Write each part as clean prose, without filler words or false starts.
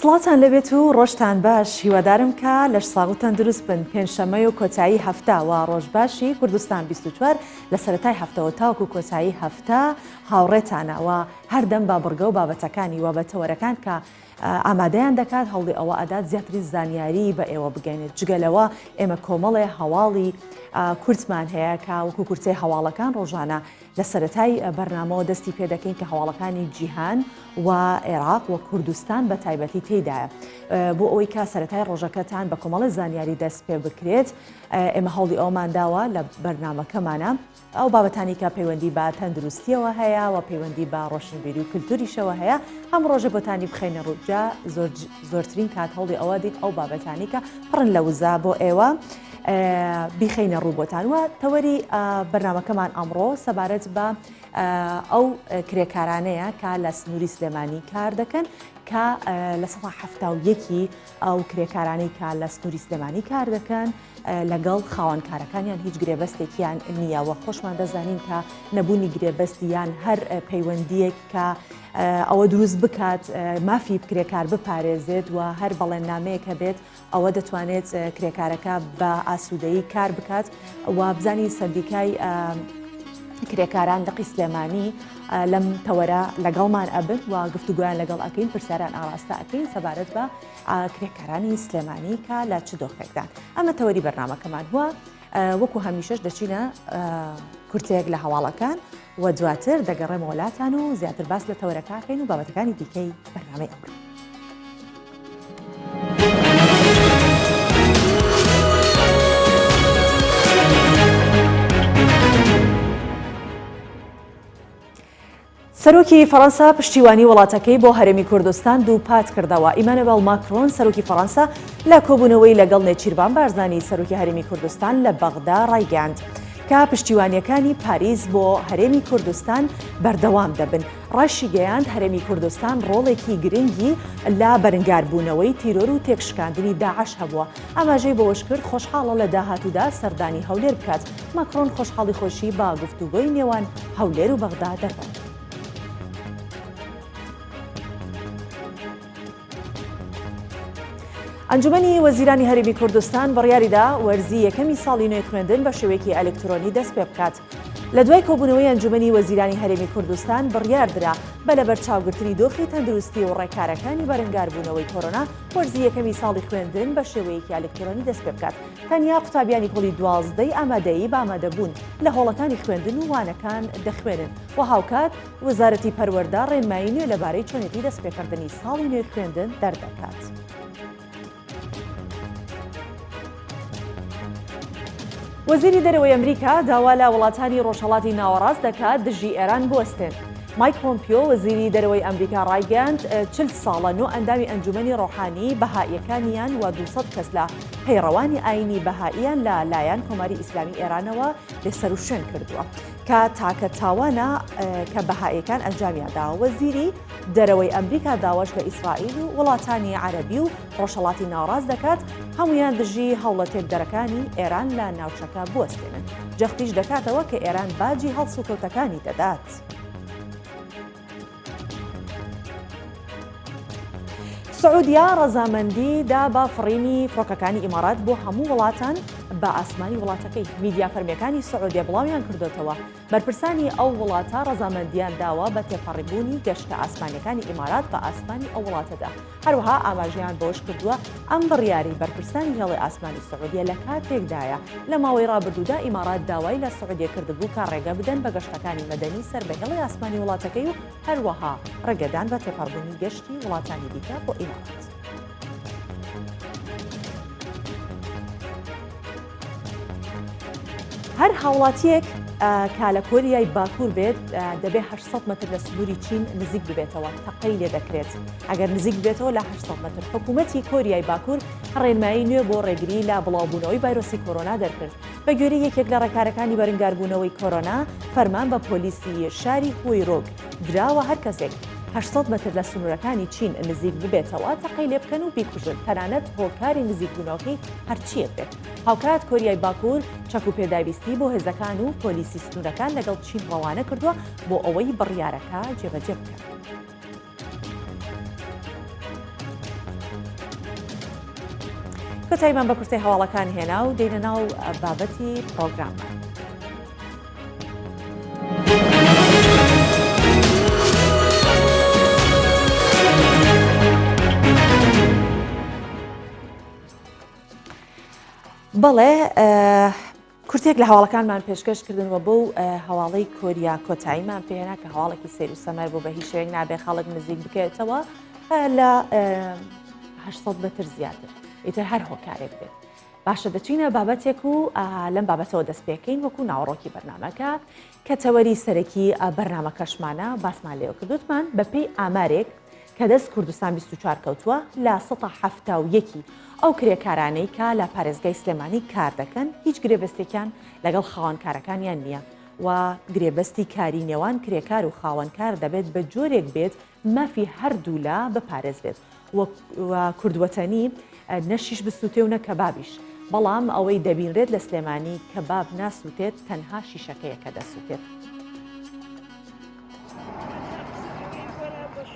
سڵاتان لەبێت و ڕۆژتان باش هیوادارم کە لەش ساغوتان دروست بن پێنجشەممە و کۆتایی هەفتە و ڕۆژ باشی کوردستان 24 لە سەرەتای هەفتەوە تاوکو کۆتایی هەفتە هاوڕێتانەوە هەردەم با بڕگە و بابەتەکانی وابەتەوەرەکان کە ئامادەیان دەکات هەوڵی ئەوە ئەدات زیاتری زانیاری بە ئێوە بگەینێت جگەلەوە ئێمە کۆمەڵێ هەواڵی کورتمان هەیە کە وەکو کورتەی هەواڵەکان ڕۆژانە لە سەرەتای بەرنامەوە دەستی پێ دەکەین کە هەواڵەکانی جیهان و عێراق و کوردستان بە تایبەتی تێدایە بۆ ئەوەی کە سەرەتای ڕۆژەکەتان بە کۆمەڵە زانیاری دەست پێ بکرێت ئێمە هەوڵی ئەومان داوە لە بەرنامەکەمانە ئەو بابەتانی کە پەیوەندی بە تەندروستیەوە هەیە و پەیوەندی بە ڕۆشنبیری و کللتوریشەوە هەیە هەم ڕۆژە بۆتانی بخەینە ڕووجا زۆرترین کات هەوڵی ئەوە دیت ئەو بابەتانی کە پڕن لە وزا بۆ ئێوە بیخەینە ڕووبۆتان وە تەوەری بەرنامەکەمان ئەمڕۆ سەبارەت بە ئەو کرێکارانەیە کە لە سنووری سلێمانی کار دەکەن کە لە سەدا هەفتا و یەکی ئەو کرێکارانەی کە لە سنووری سلێمانی کار دەکەن لەگەڵ خاوەنکارەکانیان هیچ گرێبەستێکیان نییەوە خۆشمان دەزانین کە نەبوونی گرێبەستیان هەر پەیوەندیەک کە ئەوە دروست بکات مافی کرێکار بپارێزێت و هەر بەڵێننامەیەکە بێت ئەوە دەتوانێت کرێکارەکە بە ئاسوودەیی کار بکات و بزانی سەردیکای کرێکاران دقی سلێمانی لەم تەوەرە لەگەڵمان ئەبن و گفتوگویان لەگەڵ ئەکەین پرسیاران ئاڕاستە ئەکەین سەبارەت بە کرێکارانی سلێمانی کە لە چ دۆخێکدان ئەمە تەوەری بەرنامەکەمان هووە وەکو هەمیشەش دەچینە کورتەیەک لە هەواڵەکان و دواتر دەگەڕێمە وڵاتان و زیاتر باس لە تەوەرەکەکەین و بابەتەکانی دیکەی بەرنامەی ئەمڕۆ. سەرۆکی فەڕەنسا پشتیوانی وڵاتەکەی بۆ هەرێمی کوردستان دووپات کردەوە. ئیمانوێل ماکرۆن سەرۆکی فەڕەنسا لە کۆبوونەوەی لەگەڵ نێچیروان بارزانی سەرۆکی هەرێمی کوردستان لە بەغدا ڕایگەاند کە پشتیوانیەکانی پاریس بۆ هەرێمی کوردستان بەردەوام دەبن. ڕاشی گەیاند هەرێمی کوردستان ڕۆڵێکی گرنگی لە بەرەنگاربوونەوەی تیرۆر و تێکشکاندنی داعش هەبووە. ئاماژەی بۆش کرد خۆشحاڵە لە داهاتوودا سەردانی هەولێر بکات. ماکرۆن خۆشحاڵی خۆشی با گفتوگۆی نێوان هەولێر و بەغدا دەکات. ئەنجومەنی وەزیرانی هەرێمی کوردستان بڕیاریدا وەرزی یەکەمی ساڵی نوێی خوێندن بە شێوەیەکی ئەلکترۆنی دەست پێ بکات. لە دوای کۆبوونەوەی ئەنجومەنی وەزیرانی هەرێمی کوردستان بڕیاردرا بە لەبەرچاوگرتنی دۆخی تەندروستی و ڕێکارەکانی بەرەنگاربوونەوەی کۆرۆنا وەرزی یەکەمی ساڵی خوێندن بە شێوەیەکی ئەلکترۆنی دەست پێ بکات. تەنیا قوتابیانی پۆلی 12 ئامادەیی بە ئامادەبوون لە هۆڵەکانی خوێندن و وانەکان دەخوێنن و هاوکات وەزارەتی پەروەردە ڕێنمایی نوێ لەبارەی چۆنێتی دەستپێکردنی ساڵی نوێی خوێندن دەردەکات. وەزیری دەرەوەی ئەمریکا داوا لە وڵاتانی ڕۆژهەڵاتی ناوەڕاست دەکات دژی ئێران بوەستێن. مایک پۆمپیۆ وەزیری دەرەوەی ئەمریکا ڕایگەاند 40 ساڵە نۆ ئەندامی ئەنجومەنی ڕۆحانی بەهائیەکانیان و 200 کەس لە پەیڕەوانی ئاینی بەهائیان لە لایەن کۆماری ئیسلامی ئێرانەوە لێسەر و شوێن کردووە کە تاکە تاوانە کە بەهائیەکان ئەنجامیاندا. وەزیری دەرەوەی ئەمریکا داواش لە ئیسرائیل و وڵاتانی عەرەبی و ڕۆژهەڵاتی ناوەڕاست دەکات هەمویان دژی هەوڵە تێکدەرەکانی ئێران لە ناوچەکە بوەستێنن. جەختیش دەکاتەوە کە ئێران باجی هەڵسوکەوتەکانی دەدات. سعودیا ڕەزامەندی دا بە فڕینی فڕۆکەکانی ئیمارات بۆ هەموو وڵاتان بە ئاسمانی وڵاتەکەی. میدیا فەرمیەکانی سعودیا بڵاویان کردوتەوە بەرپرسانی ئەو وڵاتە ڕەزامەندیان داوە بە تێپەڕیبوونی گەشتە ئاسمانیەکانی ئیمارات بە ئاسمانی ئەو وڵاتەدا. هەروەها ئاماژەیان بۆش کردووە ئەم بڕیاری بەرپرسانی هێڵی ئاسمانی سعودیا لە کاتێکدایە لە ماوەی ڕابردوودا ئیمارات داوای لە سعودیا کردبوو کە ڕێگە بدەن بە گەشتەکانی مەدەنی سەر بە هێڵی ئاسمانی وڵاتەکەی و هەروەها ڕێگەدان بە تێپەڕبوونی گەشتی وڵاتانی دیکە بۆ ئیمارات. هەر هاوڵاتیەک کە لە کۆریای باکوور بێت دەبێت 800 متر لە سنووری چین نزیک ببێتەوە تەقەی لێ دەکرێت. ئەگەر نزیک بێتەوە لە 800 متر حکوومەتی کۆریای باکوور ڕێنمایی نوێ بۆ ڕێگری لە بڵاوبوونەوەی ڤایرۆسی کۆرۆنا دەرکرد. بە گوێرەی یەکێک لە ڕێکارەکانی بەرەنگاربوونەوەی کۆرۆنا فەرمان بە پۆلیسی شاری هۆیرۆگ دراوە هەر کەسێک 800 متر لە سنوورەکانی چین نزیک ببێتەوە تەقەی لێ بکەن و بیکوژن تەنانەت هۆکاری نزیکبوونەوەکەی هەرچیەک بێت. هاوکات کۆریای باکوور چەک و پێداویستی بۆ هێزەکان و پۆلیسی سنوورەکان لەگەڵ چین ڕەوانە کردووە بۆ ئەوەی بڕیارەکە جێبەجێ بکەن. کۆتاییمان بە کورسی هەواڵەکان هێنا و دێنە ناو بابەتی پرۆگراممان. بەڵێ کورتێک لە هەواڵەکانمان پێشکەش کردنەوە بۆ هەواڵەی کۆریا کۆتاییمان پێهێنا کە هەواڵێکی سیر و سەمەر بۆ بە هیچ شوێک نابێ خەڵک نزیک بکەوێتەوە لە 800 متر زیاتر ئیتر هەر هۆکارێک بێت. باشە دەچینە بابەتێک و لەم بابەتەوە دەست پێکەین وەکو ناوەڕۆکی بەرنامەکە کە تەوەری سەرەکی بەرنامەکەشمانە باسمان لێوە کردوتمان بەپێی ئامارێک کە دەست کوردستان 24 کەوتووە لە 171 ئەو کرێکارانەی کە لە پارێزگای سلێمانی کار دەکەن هیچ گرێبەستێکیان لەگەڵ خاوەنکارەکانیان نییە و گرێبەستی کاری نێوان کرێکار و خاوەنکار دەبێت بە جۆرێک بێت مافی هەردوو لا بپارێز بێت و کوردوەتەنی نەشیش بسووتێ و نە کەبابیش، بەڵام ئەوەی دەبینرێت لە سلێمانی کەباب ناسووتێت تەنها شیشەکەیە کە دەسووتێت.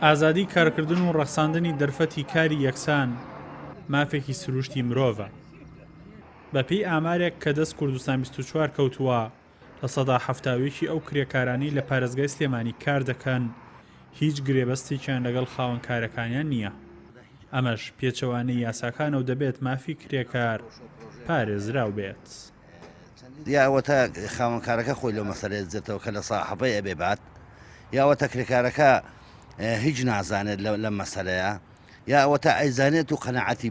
ئازادی کارکردن و ڕەخساندنی دەرفەتی کاری یەکسان مافێکی سروشتی مرۆڤە. بەپێی ئامارێک کە دەست کوردستان 24 کەوتووە لە 170 ئەو کرێکارانی لە پارێزگای سلێمانی کار دەکەن هیچ گرێبەستێکیان لەگەڵ خاوەنکارەکانیان نییە. ئەمەش پێچەوانەی یاساکانە و دەبێت مافی کرێکار پارێزراو بێت. یاوەتە خاوەنکارەکە خۆی لەو مەسەلەیە دێتەوە کە لە ساحەبەی ئەبێ بات، یاوەتە کرێکارەکە هیچ نازانێت لەم مەسەلەیە، یاوەتە ئەیزانێت و قەنەعەتی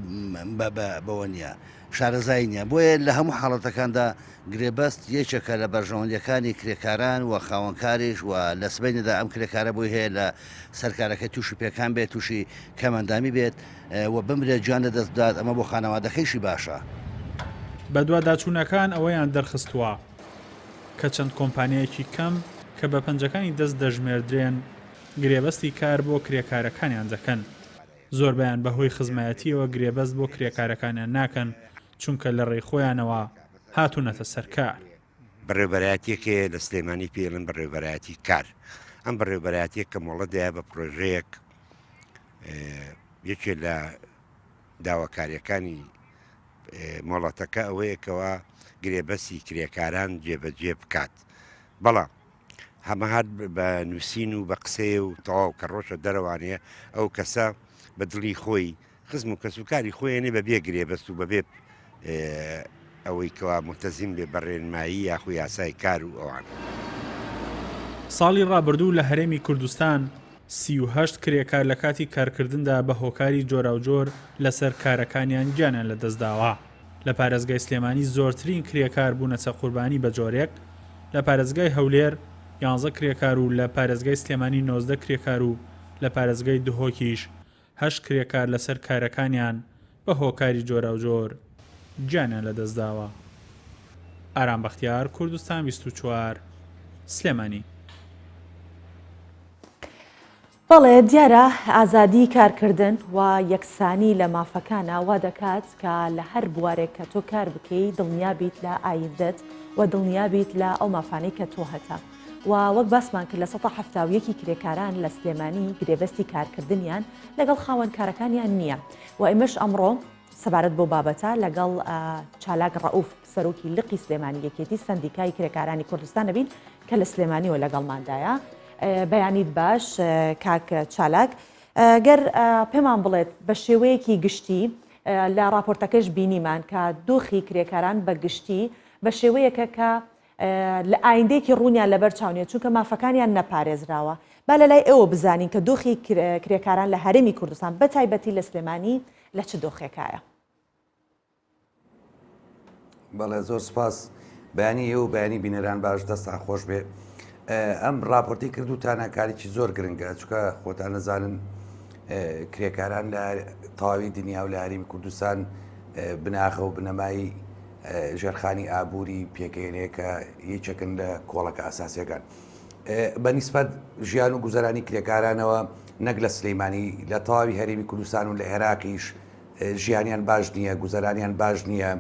بەوە نییە، شارەزای نییە. بۆیە لە هەموو حاڵەتەکاندا گرێبەست یەکێکە لە بەرژەوەندەکانی کرێکاران و خاوەنکاریش و لە سبەینەدا ئەم کرێکارە بۆی هەیە لە سەرکارەکە تووشی پێکان بێت، تووشی کەمەندامی بێت و بمرێ جوان لە دەست بدات. ئەمە بۆ خانەوادەکەیشی باشە. بە دوواداچوونەکان ئەوەیان دەرخستووە کە چەند کۆمپانیایەکی کەم کە بە پەنجەکانی دەست دەژمێردرێن گرێبەستی کار بۆ کرێکارەکانیان دەکەن. زۆربیان بەهۆی خزمایەتیەوە گرێبەست بۆ کرێکارەکانیان ناکەن چونکە لە ڕێی خۆیانەوە هاتوونەتە سەرکار. بەڕێوەبەرایەتێکێ لە سلێمانی پێڵن بەڕێوەبەرایەتی کار. ئەم بەڕێوەبەرایەتێک کە مۆڵەدایە بە پرۆژەیەک یەکێ لە داواکاریەکانی مۆڵەتەکە ئەوەیەکەوە گرێبەستی کرێکاران جێبەجێ بکات. بەڵام هەمەهات بە نووسین و بە قسێ و تەواو کە ڕۆژە دەرەوانەیە ئەو کەسە بە دڵی خۆی خزم و کەسوکاری خۆیانێ بەبێ گرێبەست و بەبێ ئەوەی کەوا متەزیم بێ بەڕێنمایی یاخۆی یاسای کار و ئەوان. ساڵی ڕابردوو لە هەرێمی کوردستان 38 کرێکار لە کاتی کارکردندا بە هۆکاری جۆراوجۆر لەسەر کارەکانیان گیانیان لە دەستداوە. لە پارێزگای سلێمانی زۆرترین کرێکار بوونەچە قوربانی بە جۆرێک، لە پارێزگای هەولێر 11 کرێکار و لە پارێزگای سلێمانی 19 کرێکار و لە پارێزگای دهۆکیش 8 کرێکار لەسەر کارەکانیان بە هۆکاری جۆراوجۆر گیانیان لە دەستداوە. ئارام بەختیار، کوردستان 24 سلێمانی. بەڵێ دیارە ئازادی کارکردن و یەکسانی لە مافەکانە وا دەکات کە لە هەر بوارێک کە تۆ کار بکەی دڵنیابیت لە ئایندەت و دڵنیابیت لە ئەو مافانەی کە تۆ هەتا. و وەک باسمان کرد لە 170 کرێکاران لە سلێمانی گرێبەستی کارکردنیان لەگەڵ خاوەنکارەکانیان نییە. و ئێمەش ئەمڕۆ سەبارەت بۆ بابەتە لەگەڵ چالاک ڕەئوف سەرۆکی لقی سلێمانی یەکێتی سەندیکای کرێکارانی کوردستان دەبین کە لە سلێمانی و لەگەڵماندایە. بەیانیت باش کاک چالاک، گەر پێمان بڵێت بە شێوەیەکی گشتی لە راپۆرتەکەش بینیمان کە دۆخی کرێکاران بە گشتی بە شێوەیەکە کە لە ئایندێکی ڕوونیان لەبەر چاونێت چونکە مافەکانیان نەپارێزراوە. با لە لای ئێوە بزانین کە دۆخی کرێکاران لە هەرێمی کوردستان بە تایبەتی لە سلێمانی لە چ دۆخێکایە؟ بەڵێ زۆر سپاس، بەیانی ئێوە بەیانی بینەران باش دەستان خۆش بێ. ئەم راپۆرتی کردوتانە کارێکی زۆر گرنگە چونکە خۆتان نەزانن کرێکاران لە تەواوی دنیا و لە هەرێمی کوردستان بناخە و بنەمای ژێرخانی ئابووری پێکەێنەیە کە یەکێکن لە کۆڵەکە ئاساسیەکان. بەنیسبەت ژیان و گوزەرانی کرێکارانەوە نەک لە سلەیمانی لە تەواوی هەرێمی کوردستان و لە عێراقیش ژیانیان باش نییە، گوزەرانیان باش نییە.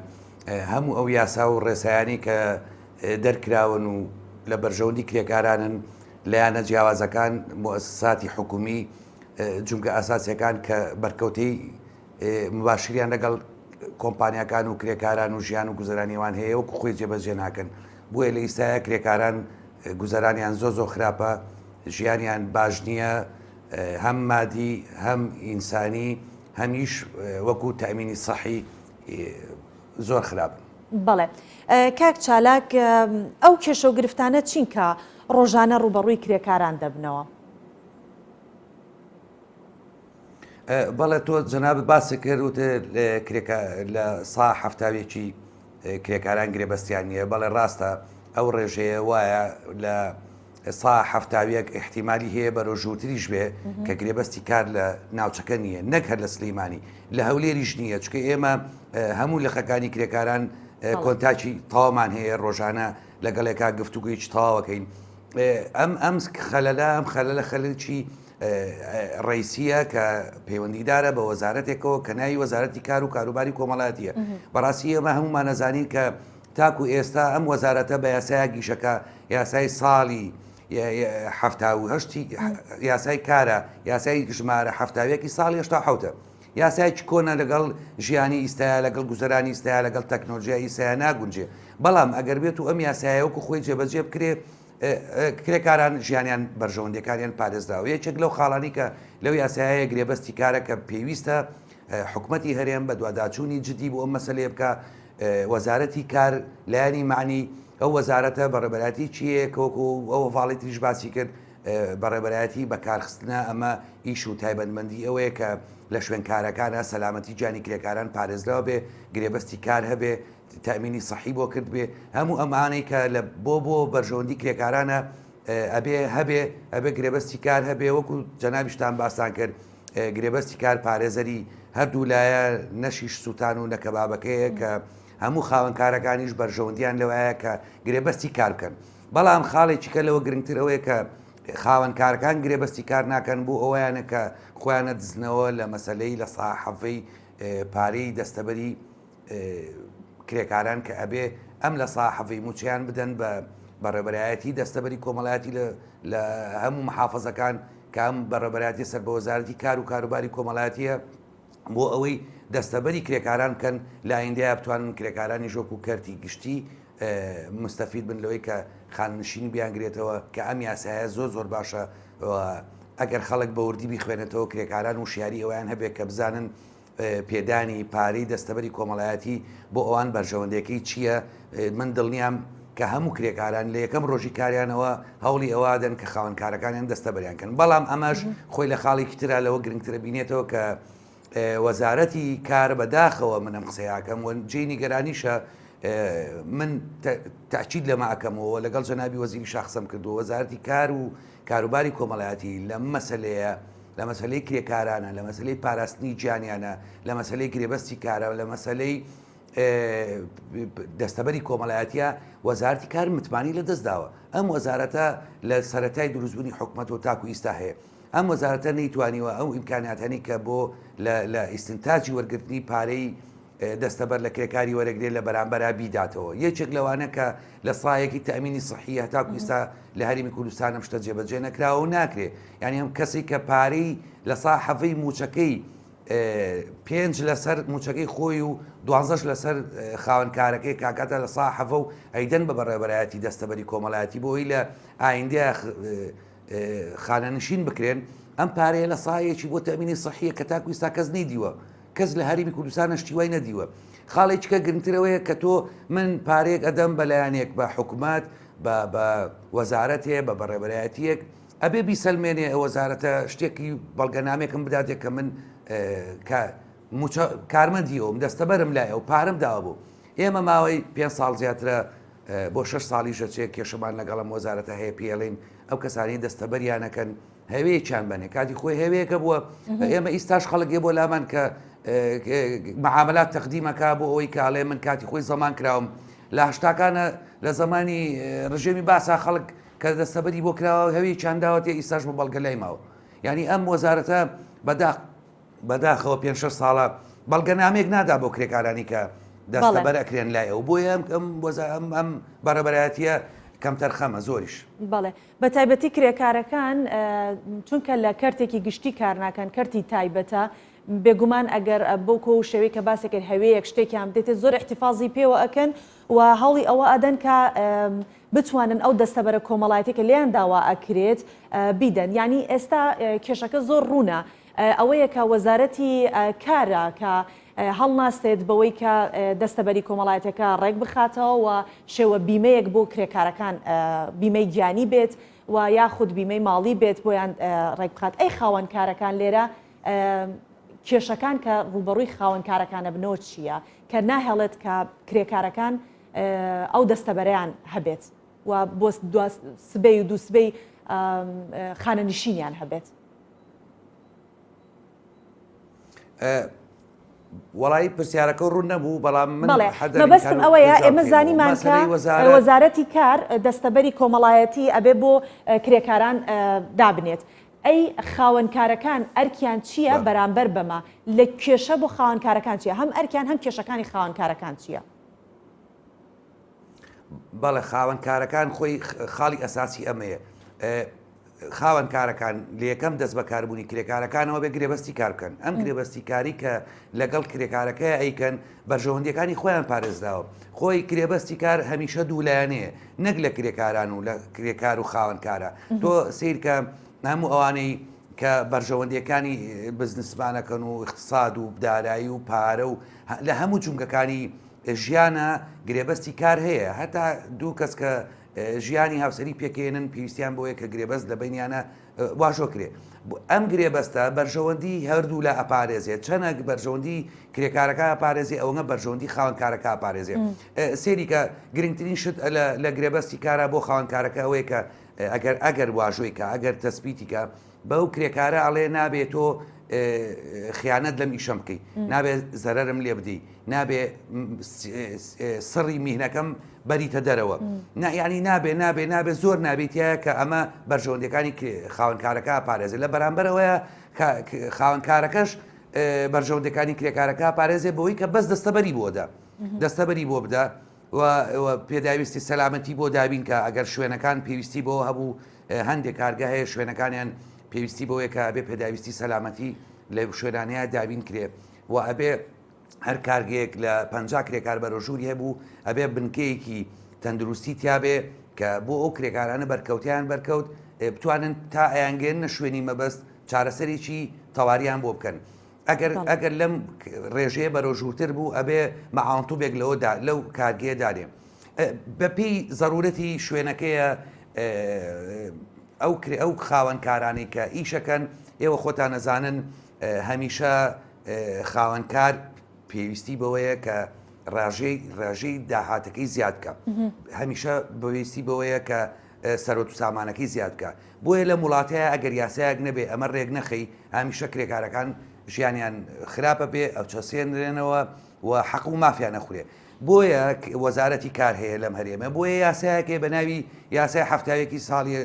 هەموو ئەو یاسا و ڕێسایانی کە دەرکراون و لە بەرژەوەندی کرێکارانن لایەنە جیاوازەکان مؤسساتی حکومی جونگە ئاساسیەکان کە بەرکەوتەی مباشریان لەگەڵ کۆمپانیەکان و کرێکاران و ژیان و گوزەرانیوان هەیە وەکو خۆی جێبەجێ ناکەن بۆیە لە ئیسایە کرێکاران گوزەرانیان زۆ خراپە ژیانیان باش نییە هەم مادی هەم ئینسانی هەمیش وەکو تەمینی سەحی زۆر خراپن. بەڵێ کاک چالاک ئەو کێشە و گرفتانە چینکە ڕۆژانە ڕوبەڕووی کرێکاران دەبنەوە؟ بەڵێ تۆ جەنابەت باسی کرد وتە لە سا هەفتاوێکی کرێکاران گرێبەستیان نییە بەڵێ ڕاستە ئەو ڕێژەیە وایە لە سا هەفتاویەک احتیممالی هەیە بە ڕۆژووتریش بێ کە گرێبەستی کار لە ناوچەکە نییە نەک هەر لە سلەیمانی لە هەولێریش نییە چکە ئێمە هەموو لە خەکانی کرێکاران کۆنتاکی تاوامان هەیە ڕۆژانە لەگەڵێکا گفتوگویی تاواکەین ئەم خەلەلە خەلکی ڕیسیە کە پەیوەندیدارە بە وەزارەتێکەوە کە ناوی وەزارەتی کار و کاروباری کۆمەڵاتیە بەڕاستی ئێمە هەمومان نەزانین کە تاکو ئێستا ئەم وەزارەتە بە یاسای گیشەکە یاسای ساڵی یاسای کارە یاسای ژمارە هەفتاوێکی ساڵی هێشتا حوتە یاسایکی کۆنە لەگەڵ ژیانی ئیسایا لەگەڵ گوزەرانی ئیسایا لەگەڵ تەکنۆلۆژیای ئیسایا ناگونجێ بەڵام ئەگەر بێت و ئەم یاسایە وەکو خۆی جێبەجێ بکرێ کرێکاران ژیانیان بەرژەوەندەکانیان پارێزراوە یەکێک لەو خاڵانی کە لەو یاسایە گرێبەستی کارە کە پێویستە حکوومەتی هەرێم بە دوواداچوونی جدی بۆ ئەم مەسەلێ بکە وەزارەتی کار لایانی معنی ئەو وەزارەتە بەڕێبەراتی چییە کۆکو ئەو ڤاڵی تریش باسی کرد بەڕێبەرایەتی بەکارخستنە ئەمە ئیش و تایبەتمەندی ئەوەیە کە لە شوێنکارەکانە سەلامەتی جانی کرێکاران پارێزراوە بێ گرێبەستی کار هەبێ تامینی سەحی بۆ کرد بێ هەموو ئەمانەی کە لە بۆ بەرژەوەندی کرێکارانە ئەبێ گرێبەستی کار هەبێ وەکو جەنابیشتان باسان کرد گرێبەستی کار پارێزەری هەردوو لایە نەشیش سووتان و نەکەبابەکەیە کە هەموو خاوەنکارەکانیش بەرژەوەندیان لەوەیە کە گرێبەستی کار بکەن بەڵام خاڵێکی کە لەوە گرنگتر ئەوەیە کە خاوەنکارەکان گرێبەستی کار ناکەن بۆ ئەوەیانە کە خۆیانە دزنەوە لە مەسلەی لە ساحەفەی پارەی دەستەبەری کرێکاران کە ئەبێ ئەم لە ساحەفەی موچیان بدەن بە ڕێبەرایەتی دەستەبەری کۆمەڵایەتی لە هەموو محافەزەکان کە ئەم بەڕێبەرایەتی سەر بە وەزارەتی کار و کاروباری کۆمەڵایەتیە بۆ ئەوەی دەستەبەری کرێکاران بکەن لە ئایندەیە بتوانن کرێکارانی ژۆک و کەرتی گشتی مستەفید بن لەوەی کە خاننشینی بیانگرێتەوە کە ئەم یاسایە زۆر باشە ئەگەر خەڵک بە وردی بیخوێنێتەوە کرێکاران و شیاری ئەویان هەبێت کە بزانن پێدانی پارەی دەستەبەری کۆمەڵایەتی بۆ ئەوان بەرژەوەندەکەی چییە من دڵنیام کە هەموو کرێکاران لە یەکەم ڕۆژی کاریانەوە هەوڵی ئەوادەن کە خاوەنکارەکانیان دەستەبەریانکەن بەڵام ئەمەش خۆی لە خاڵێکی ترا لەوە گرنگترە بینێتەوە کە وەزارەتی کار بەداخەوە منم قسەیاکەم و جێی نیگەرانیشە من تاکید لەمە ئەکەمەوە لەگەڵ جەنابی وەزیری شاخسەم کردو وەزارەتی کار و کاروباری کۆمەڵایەتی لەم مەسەلەیە لە مەسلەی کرێکارانە لە مەسلەی پاراستنی گیانیانە لە مەسلەی گرێبەستی کارە لە مەسلەی دەستەبەری کۆمەڵایەتیە وەزارەتی کار متمانی لە دەستداوە ئەم وەزارەتە لە سەرەتای دروستبوونی حکوومەت و تاکو ئیستا هەیە ئەم وەزارەتە نەیتوانیوە ئەو ئیمکاناتانی کە بۆ لە ئیستنتاجی وەرگرتنی پارەی دەستەبەر لە کرێکاری وەرەگرێت لە بەرامبەرا بیداتەوە یەکێک لەوانە کە لە سایەکی تەمینی سەحی هەتاکو ئیستا لە هەرمی کوردستانم شتە جێبەجێ نەکراوە و ناکرێ یعنی ئەم کەسی کە پارەی لە ساحەفەی موچەکەی 5 لەسەر موچەکەی خۆی و 12 لەسەر خاوەنکارەکەی کاکاتە لە ساحەفە و ئەیدەن بە بەڕێبەرایەتی دەستەبەری کۆمەڵایەتی بۆی لە ئایندە خانەنشین بکرێن ئەم پارەیە لە سایەکی بۆ تەمینی سەحیە کە تاکو ئیستا کەس نەیدیوە کەس لە هەرمی کوردستان شتیوای نەدیوە خاڵێککە گرنگترەوەیە کە تۆ من پارێک ئەدەم بەلایەنێک بە حکوومەت بە وەزارەتێ بە بەڕێبەرایەتیەک ئەبێ بیسەلمێنێ ئەو وەزارەتە شتێکی بەڵگەنامێکم بداتێک کە من کارمەندیەوەم دەستەبەرم لایە و پارەم داوە بوو ئێمە ماوەی 5 ساڵ زیاترە بۆ 6 ساڵی ژەچێک کێشەمان لەگەڵم وەزارەتە هەیە پێڵین ئەو کەسانی دەستەبەریانەکەن هەوەیەکیان بنێ کاتی خۆی هەوەیەکە بووە ئێمە ئیستاش خەڵک بۆ لامان کە معاملات تەقدیمەکە بۆ ئەوەی کاڵێ من کاتی خۆی زەمان کراوم لە هەشتاکانە لە زمانی ڕژێمی باسا خەڵک کە دەستەبەری بۆ کراوە هەوی چانداوەتێ ئیساش بە بەڵگە لای ماوە یعنی ئەم وەزارەتە بەداخەوە 5 ساڵە بەڵگەنامێک نادا بۆ کرێکارانی کە دەستەبەر ئەکرێن لایە و بۆیە ئەم بەڕێبەرایەتیە کەم تەرخەمە زۆریش بەڵێ بە تایبەتی کرێکارەکان چونکە لە کەرتێکی گشتی کار ناکەن کەرتی تایبەتە بێگومان ئەگەر بەو کۆ شێوەیە کە باسێکرد هەوەیەک شتێکیان بدێتێت زۆر احتیفازی پێوە ئەکەن و هەڵی ئەوە ئەدەن کە بتوانن ئەو دەستەبەرە کۆمەڵایەتی کە لیان داوا ئەکرێت بیدەن. ینی ئێستا کێشەکە زۆر ڕوونە ئەوەیە کە وەزارەتی کارە کە هەڵناستێت بەوەی کە دەستەبەری کۆمەڵایەتەکە ڕێک بخاتەوە و شێوە بیمەیەک بۆ کرێکارەکان بیمەی گیانی بێت و یاخود بیمەی ماڵی بێت بۆیان ڕێک بخات. ئەی خاوەنکارەکان لێرە کێشەکان کە ڕوبەڕووی خاوەنکارەکانە بنەوە چییە کە ناهێڵێت کە کرێکارەکان ئەو دەستەبەرەیان هەبێت و بۆ سبەی و دووسبەی خانەنشینیان هەبێت؟ وڵی پرسیارەکە ڕوون نەبوو بەڵام مەبەستم ئەوەیە ئێمە زانیمان کە وەزارەتی کار دەستەبەری کۆمەڵایەتی ئەبێ بۆ کرێکاران دابنێت. ئەی خاوەنکارەکان ئەرکیان چییە بەرامبەر بەمە لە کێشە بۆ خاوەنکارەکان چییە؟ هەم ئەرکیان هەم کێشەکانی خاوەنکارەکان چییە؟ بەڵێ خاوەنکارەکان خۆی خاڵی ئەساسی ئەمەیە. خاوەنکارەکان لە یەکەم دەست بەکاربوونی کرێکارەکانەوە بێ گرێبەستی کار بکەن. ئەم گرێبەستی کاری کە لەگەڵ کرێکارەکە ئەیکەن بەرژەوەندیەکانی خۆیان پارێزراوە. خۆی کرێبەستی کار هەمیشە دوولایەنەیە نەک لە کرێکاران و لە کرێکار و خاوەنکارە. تۆ سیرکە هەموو ئەوانەی کە بەرژەوەندیەکانی بزنسمانەکەن و اقتصاد و دارایی و پارە و لە هەموو جونگەکانی ژیانە گرێبەستی کار هەیە. هەتا دوو کەس کە ژیانی هاوسەری پێکێنن پێویستیان بۆیە کە گرێبەست لە بینیانە واشۆکرێ. ئەم گرێبەستە بەرژەوەندی هەردوو لە ئەپارێزێت چەنە بەرژەوەندی کرێکارەکە ئەپارێزی ئەوەنە بەرژەوەندی خاوەنکارەکە ئاپارێزێ. سێری کە گرنگترین شت لە گرێبەستی کارە بۆ خاوەنکارەکە ئەوەیە کە ئەگەر واژۆی کە ئەگەر تەسبیتی کە بەو کرێکارە ئەڵێ نابێت تۆ خیانەت لەم ئیشەم بکەی، نابێت زەرەرم لێ بدەی، نابێ سڕی میهنەکەم بەریتە دەرەوە. ینی نابێ زۆر نابێتیە کە ئەمە بەرژەوەندەکانی خاوەنکارەکە پارێزێ. لە بەرامبەرەوەیە خاوەنکارەکەش بەرژەوەندەکانی کرێکارەکە پارێزێ بەوەی کە بەس دەستەبەری بۆدا دەستەبەری بۆ بدە و پێداویستی سەلامەتی بۆ دابین کە ئەگەر شوێنەکان پێویستی بۆ هەبوو هەندێک کارگە هەیە شوێنەکانیان پێویستی بۆیە کە ئەبێ پێداویستی سەلامەتی لە شوێنانەیە دابین کرێ و ئەبێ هەر کارگەیەک لە 50 کرێکار بەرەژووری هەبوو ئەبێ بنکەیەکی تەندروستی تیاابێ کە بۆ ئەو کرێکارانە بەرکەوتیان بەرکەوت بتوانن تا ئەیانگەن شوێنی مەبەست چارەسەرێکی تەواریان بۆ بکەن. ئەگەر لەم ڕێژەیە بەرەژووتر بوو ئەبێ مەعاونتوبێک لەو کارگەیە دارێ. بەپی زەرورەتی شوێنەکەیە ئەو خاوەنکارانی کە ئیشەکەن ئێوە خۆتان نەزانن هەمیشە خاوەنکار پێویستی بەوەیە کە ڕێژەی داهاتەکەی زیاد بکە. هەمیشە بەویستی بەوەیە کە سەرۆت و سامانەکەی زیاد بکە. بۆیە لە وڵاتەیە ئەگەر یاسایەک نەبێ ئەمە ڕێک نەخەی هەمیشە کرێکارەکان ژیانیان خراپە بێ ئەو چەسێنرێنەوە و حەق و مافیان نەخورێ. بۆیە وەزارەتی کار هەیە لەم هەرێمە بۆیە یاسایەکێ بە ناوی یاسای هەفتاوێکی ساڵی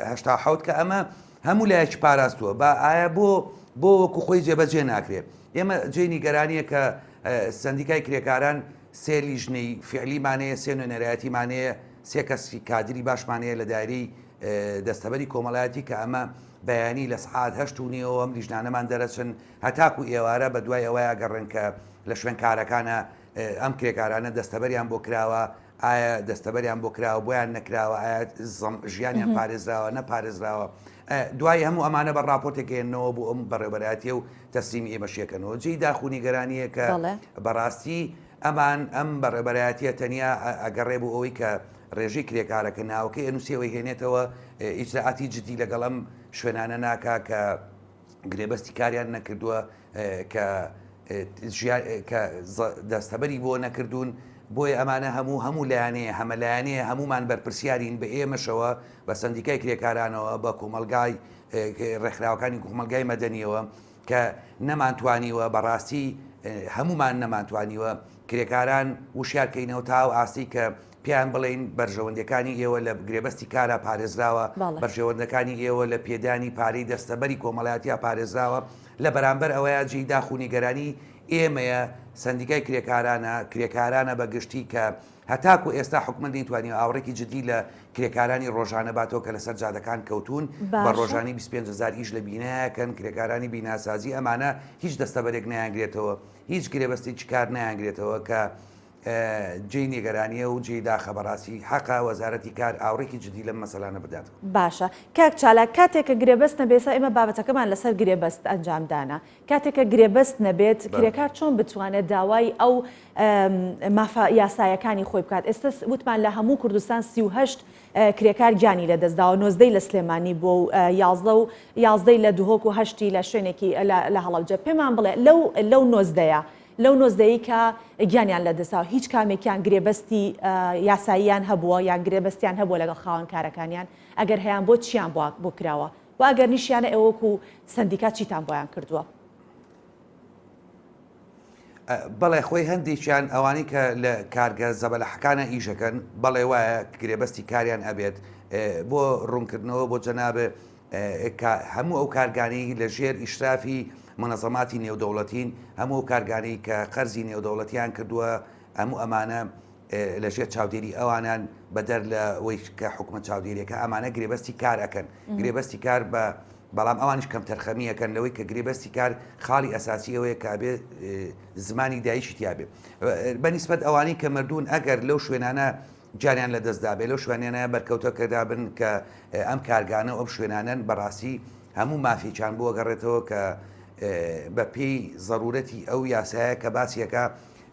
هەشتا کە ئەمە هەموو لایەکی پاراستووە بە ئایا بۆ وەکو خۆی جێبەجێ ناکرێت. ئێمە جێ نیگەرانیە کە سندیکای کرێکاران سێ لیژنەی فعلیمانەیە سێ نوێنەرایەتیمانەیە سێ کەسی کادری باشمانەیە لە دایرەی دەستەبەری کۆمەڵایەتی کە ئەمە بەیانی لە سعات 8:30 ئەم لیژنانەمان دەرەچن هەتاکو ئێوارە بە دوای ئەوەیە گەڕن کە لە شوێن کارەکانە ئەم کرێکارانە دەستەبەریان بۆ کراوە ئایا دەستەبەریان بۆ کراوە بۆیان نەکراوە ئایا ژیانیان پارێزراوە نەپارێزراوە. دوای هەموو ئەمانە بە راپۆرتێکێنەوە بۆ ئەم بەڕێبەراتیە و تەسلیمی ئێمەشیەکەنەوە جێی داخونی گەرانیە کە بەڕاستی ئەم بەڕێبەرایەتیە تەنیا ئەگەڕێ بۆ ئەوەی کە ڕێژەی کرێکارەکە ناوەکەی ئەنووسێەوەی هێنێتەوە ئیجراعاتی جدی لەگەڵ ئەم شوێنانە ناکا کە گرێبەستی کاریان نەکردووە کە دەستەبەری بۆ نەکردوون. بۆیە ئەمانە هەموو لایەنەیە هەمەلایەنەیە هەمومان بەرپرسیارین بە ئێمەشەوە بە سندیکای کرێکارانەوە بە کۆمەلگای ڕێکخراوەکانی کۆمەلگای مەدەنیەوە کە نەمانتوانیوە بەڕاستی هەمومان نەمانتوانیوە کرێکاران وشارکەینەوە تاو ئاستی کە پێیان بڵین بەرژەوەندەکانی ئێوە لە گرێبەستی کارە پارێزراوە بەرژەوەندەکانی ئێوە لە پێدانی پارەی دەستەبەری کۆمەڵایەتیە پارێزراوە لە بەرامبەر ئەوەیە جێی داخونی گەرانی ئێمەیە سندیکای کرێکارانە بەگشتی کە هەتاکو ئێستا حکومت نەیتوانی ئاوڕێکی جدی لە کرێکارانی ڕۆژانە باتەوە کە لەسەر جادەکان کەوتون بە ڕۆژانی 25,000 ئیش لە بینایەکەن کرێکارانی بیناسازی ئەمانە هیچ دەستەبەرێک نەیانگرێتەوە هیچ گرێبەستی چکار نەیانگرێتەوە کە جێی نیگەرانیە و جێی داخەبەڕاستی حەقا وەزارەتی کار ئاوڕێکی جدی لەم مەسەلانە بدات. باشە کاک چالاک کاتێککە گرێبەست نەبێسە ئێمە بابەتەکەمان لەسەر گرێبەست ئەنجامدانە کاتێککە گرێبەست نەبێت کرێکار چۆن بتوانێت داوای ئەو یاسایەکانی خۆی بکات ئێستا وتمان لە هەموو کوردستان 38 کرێکار گیانی لە دەستداوە 19 لە سلێمانی بۆ و 11 لە دوهۆک و هەشتی لە شوێنێکی لە هەڵەبجە پێمان بڵێ لەو 19 لەو نۆزدەیی کە گیانیان لە دەساوە هیچ کامێکیان گرێبەستی یاساییان هەبووە یان گرێبەستیان هەبووە لەگەڵ خاوەن کارەکانیان ئەگەر هەیان بۆ چیان بۆ کراوە و ئەگەر نیشیانە ئێوەکو سندیکات چیتان بۆیان کردووە. بەڵێ خۆی هەندێکیان ئەوانی کە لە کارگە زەبەلەحەکانە ئیشەکەن بەڵێ وایە گرێبەستی کاریان ئەبێت بۆ ڕوونکردنەوە بۆ جەنابێ هەموو ئەو کارگانی لە ژێر ئیشرافی منەزەماتی نێودەوڵەتین هەموو کارگانی کە قەرزی نێودەوڵەتیان کردووە هەموو ئەمانە لەژێر چاودێری ئەوانان بەدەر لە ئەوەی کە حکومەت چاودێریەکە ئەمانە گرێبەستی کار ئەەکەن گرێبەستی کار بە بەڵام ئەوانش کەم تەرخەمیەکەن لەوەی کە گرێبەستی کار خاڵی ئەساسی ئەوەیە کابێ زمانی دایشی تیاابێ بەنیسبەت ئەوانی کە مردوون ئەگەر لەو شوێنانە جاریان لە دەستدابێ لەو شوێنانە بەرکەوتە کردابن کە ئەم کارگانە ئەم شوێنانن بەڕاستی هەموو مافیچان بۆ گەڕێتەوە کە بە پێی ضرورەتی ئەو یاسایە کە باسیەکە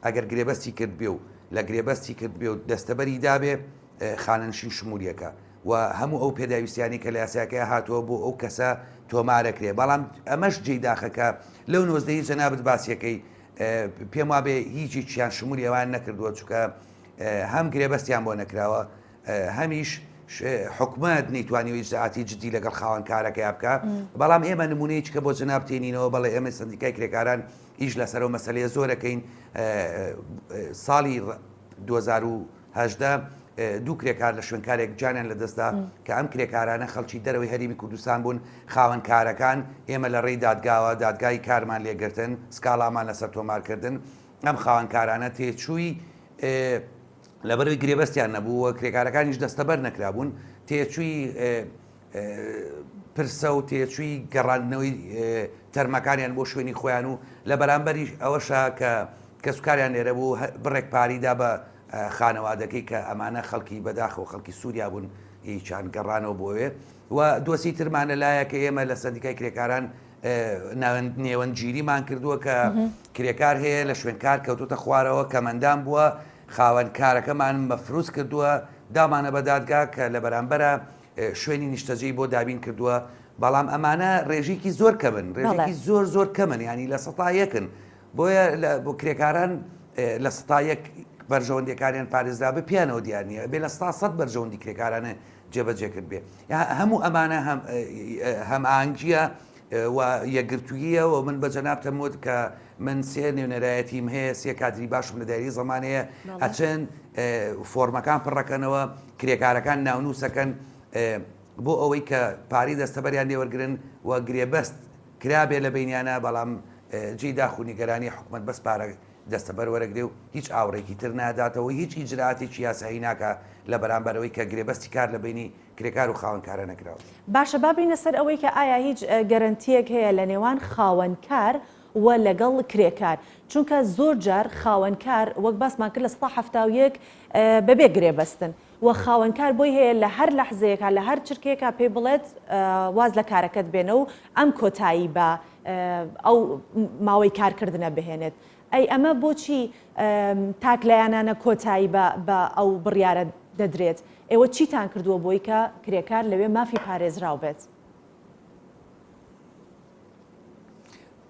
ئەگەر گرێبەستی کرد بێ و لە گرێبەستی کرد بێ و دەستەبەری دابێ خانەنشین شمولیەکە و هەموو ئەو پێداویستیانی کە لە یاساکە هاتووە بۆ ئەو کەسە تۆمارەکرێ بەڵام ئەمەش جێی داخەکە لەو نۆزدەی جەنابەت باسیەکەی پێم وابێ هیچی چیان شمولی ئەوان نەکردووە چکە هەم گرێبەستیان بۆ نەکراوە هەمیش حکومت نەیتوانیەوە ئیجزاعاتی جدی لەگەڵ خاوەن کارەکە بکە بەڵام ئێمە نمونەیەک کە بۆ جەناب تێنینەوە بەڵێ ئێمە سندیکای کرێکاران ئیش لەسەرەوە مەسەلەیە زۆرەکەین ساڵی 2018 دوو کرێکار لە شوێنکارێک جانیان لە دەستدا کە ئەم کرێکارانە خەڵکی دەرەوەی هەریمی کوردستان بوون خاوەن کارەکان ئێمە لە ڕێی دادگاوە دادگای کارمان لێگرتن سکاڵامان لەسەر تۆمارکردن ئەم خاوەن کارانە تێچووی لەبەرەوەی گرێبەستیان نەبووە کرێکارەکانیش دەستەبەر نەکرابوون تێچووی پرسە و تێچووی گەڕاندنەوەی تەرمەکانیان بۆ شوێنی خۆیان و لە بەرامبەری ئەوەشە کە کەسوکاریان لێرە بوو بڕێک پاریدا بە خانەوادەکەی کە ئەمانە خەڵکی بەداخە و خەڵکی سووریا بوون هیچان گەڕانەوە بۆوێ و دۆسی ترمانە لایە کە ئێمە لە سندیکای کرێکاران نێوەنگیریمان کردووە کە کرێکار هەیە لە شوێنکار کەوتوتە خوارەوە کە مەندام بووە خاوەن کارەکەمان مەفروز کردووە دامانە بە دادگا کە لە بەرامبەرە شوێنی نیشتەجێی بۆ دابین کردووە بەڵام ئەمانە ڕێژێکی زۆر کەمن ڕێژێکی زۆر کەمن ینی لە سەتایەکن بۆیە بۆ کرێکاران لە سەتایەک بەرژەوەندەکانیان پارێزدا بە پیانەوە دیارنیە بێ لە 100 بەرژەوەندی کرێکارانە جێبەجێ کرد بێ هەموو ئەمانە هەمئانگیە و یەکگرتوویە و من بە جەنابتەموت کە من سێ نوێنەرایەتیم هەیە سێ کادری باشم لە دایری زەمانەیە ئەچەند فۆرمەکان پڕەکەنەوە کرێکارەکان ناونووسەکەن بۆ ئەوەی کە پاری دەستەبەریان لێوەرگرن و گرێبەست کرابێ لە بینیانە بەڵام جێی داخونیگەرانی حکومت بەس پارە دەستەبەر وەرەگرێ و هیچ ئاوڕێکی تر ناداتەوە هیچ ئیجراتێکی یاسایی ناکە لە بەرامبەرەوەی کە گرێبەستی کار لە بینی کرێکار و خاوەنکارە نەکراوە. باشە بابینە سەر ئەوەی کە ئایا هیچ گەرنتیەک هەیە لە نێوان خاوەنکار و لەگەڵ کرێکار چونکە زۆر جار خاوەنکار وەک باسمان کرد لە 1970 بەبێ گرێبەستن و خاوەنکار بۆی هەیە لە هەر لەحزەیەکە لە هەر چرکێکە پێی بڵێت واز لە کارەکەت بێنە و ئەم کۆتایی بە ئەو ماوەی کارکردنە بهێنێت. ئەی ئەمە بۆچی تاک لایەنانە کۆتایی بە ئەو بڕیارە دەدرێت ئێوە چیتان کردووە بۆی کە کرێکار لەوێ مافی پارێزراو بێت؟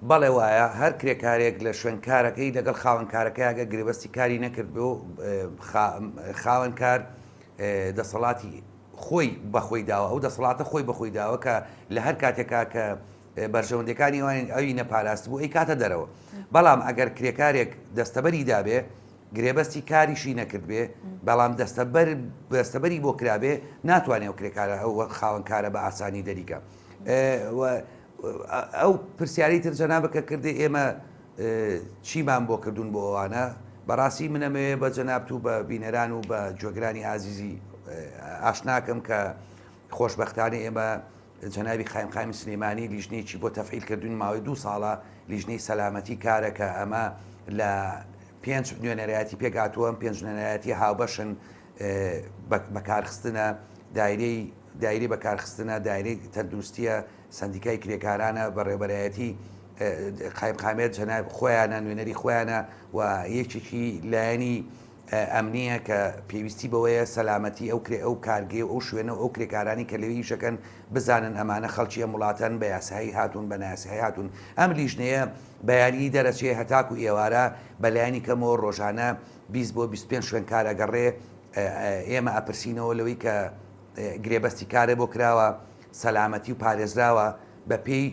بەڵێ وایە هەر کرێکارێک لە شوێنکارەکەی لەگەڵ خاوەنکارەکەی ئەگە گرێبەستی کاری نەکرد بێ و خاوەنکار دەسەڵاتی خۆی بەخۆی داوە ئەو دەسەڵاتە خۆی بەخۆی داوە کە لە هەر کاتێکا کە بەرژەوەندەکانی ئەوی نەپاراست بوو ئەی کاتە دەرەوە بەڵام ئەگەر کرێکارێک دەستەبەری دابێ گرێبەستی کاریشی نەکرد بێ بەڵام دەستەبەری بۆ کرابێ ناتوانێت ئەو کرێکارە ئەو خاوەنکارە بە ئاسانی دەریکە ئەو پرسیاری تر جەنابەکە کردی ئێمە چیمان بۆ کردوون بۆ ئەوانە بەڕاستی منەمەوێ بە جەنابەت و بە بینەران و بە جۆگرانی ئازیزی ئاشناکەم کە خۆشبەختانە ئێمە جەنابی خایم سلێمانی لیژنەیەکی بۆ تەفعیل کردوون ماوەی 2 ساڵە لیژنەی سەلامەتی کارەکە ئەمە لە 5 نوێنەرایەتی پێگاتووە 5 نوێنەرایەتی هاوبەشن بەکارخستنە دایرەی بەکارخستنە دایرەی تەندروستیە سندیکای کرێکارانە بەڕێوەبەرایەتی قایمقامێت جەناب خۆیانە نوێنەری خۆیانە و یەکێکی لایەنی ئەمنیە کە پێویستی بەوەیە سەلامەتی ئەو کارگێ و ئەو شوێنە و ئەو کرێکارانی کە لەوێ شەکەن بزانن ئەمانە خەڵکی ئەم وڵاتەن بە یاسایی هاتوون بە نایاسایی هاتوون ئەم لیژنەیە بەیانی دەرەچێ هەتاکو ئێوارە بەلایانی کەمەوە ڕۆژانە 20 بۆ 25 شوێن کارەگەڕێ ئێمە ئەپرسینەوە لەوەی کە گرێبەستی کارە بۆ کراوە سەلامەتی و پارێزراوە بە پێی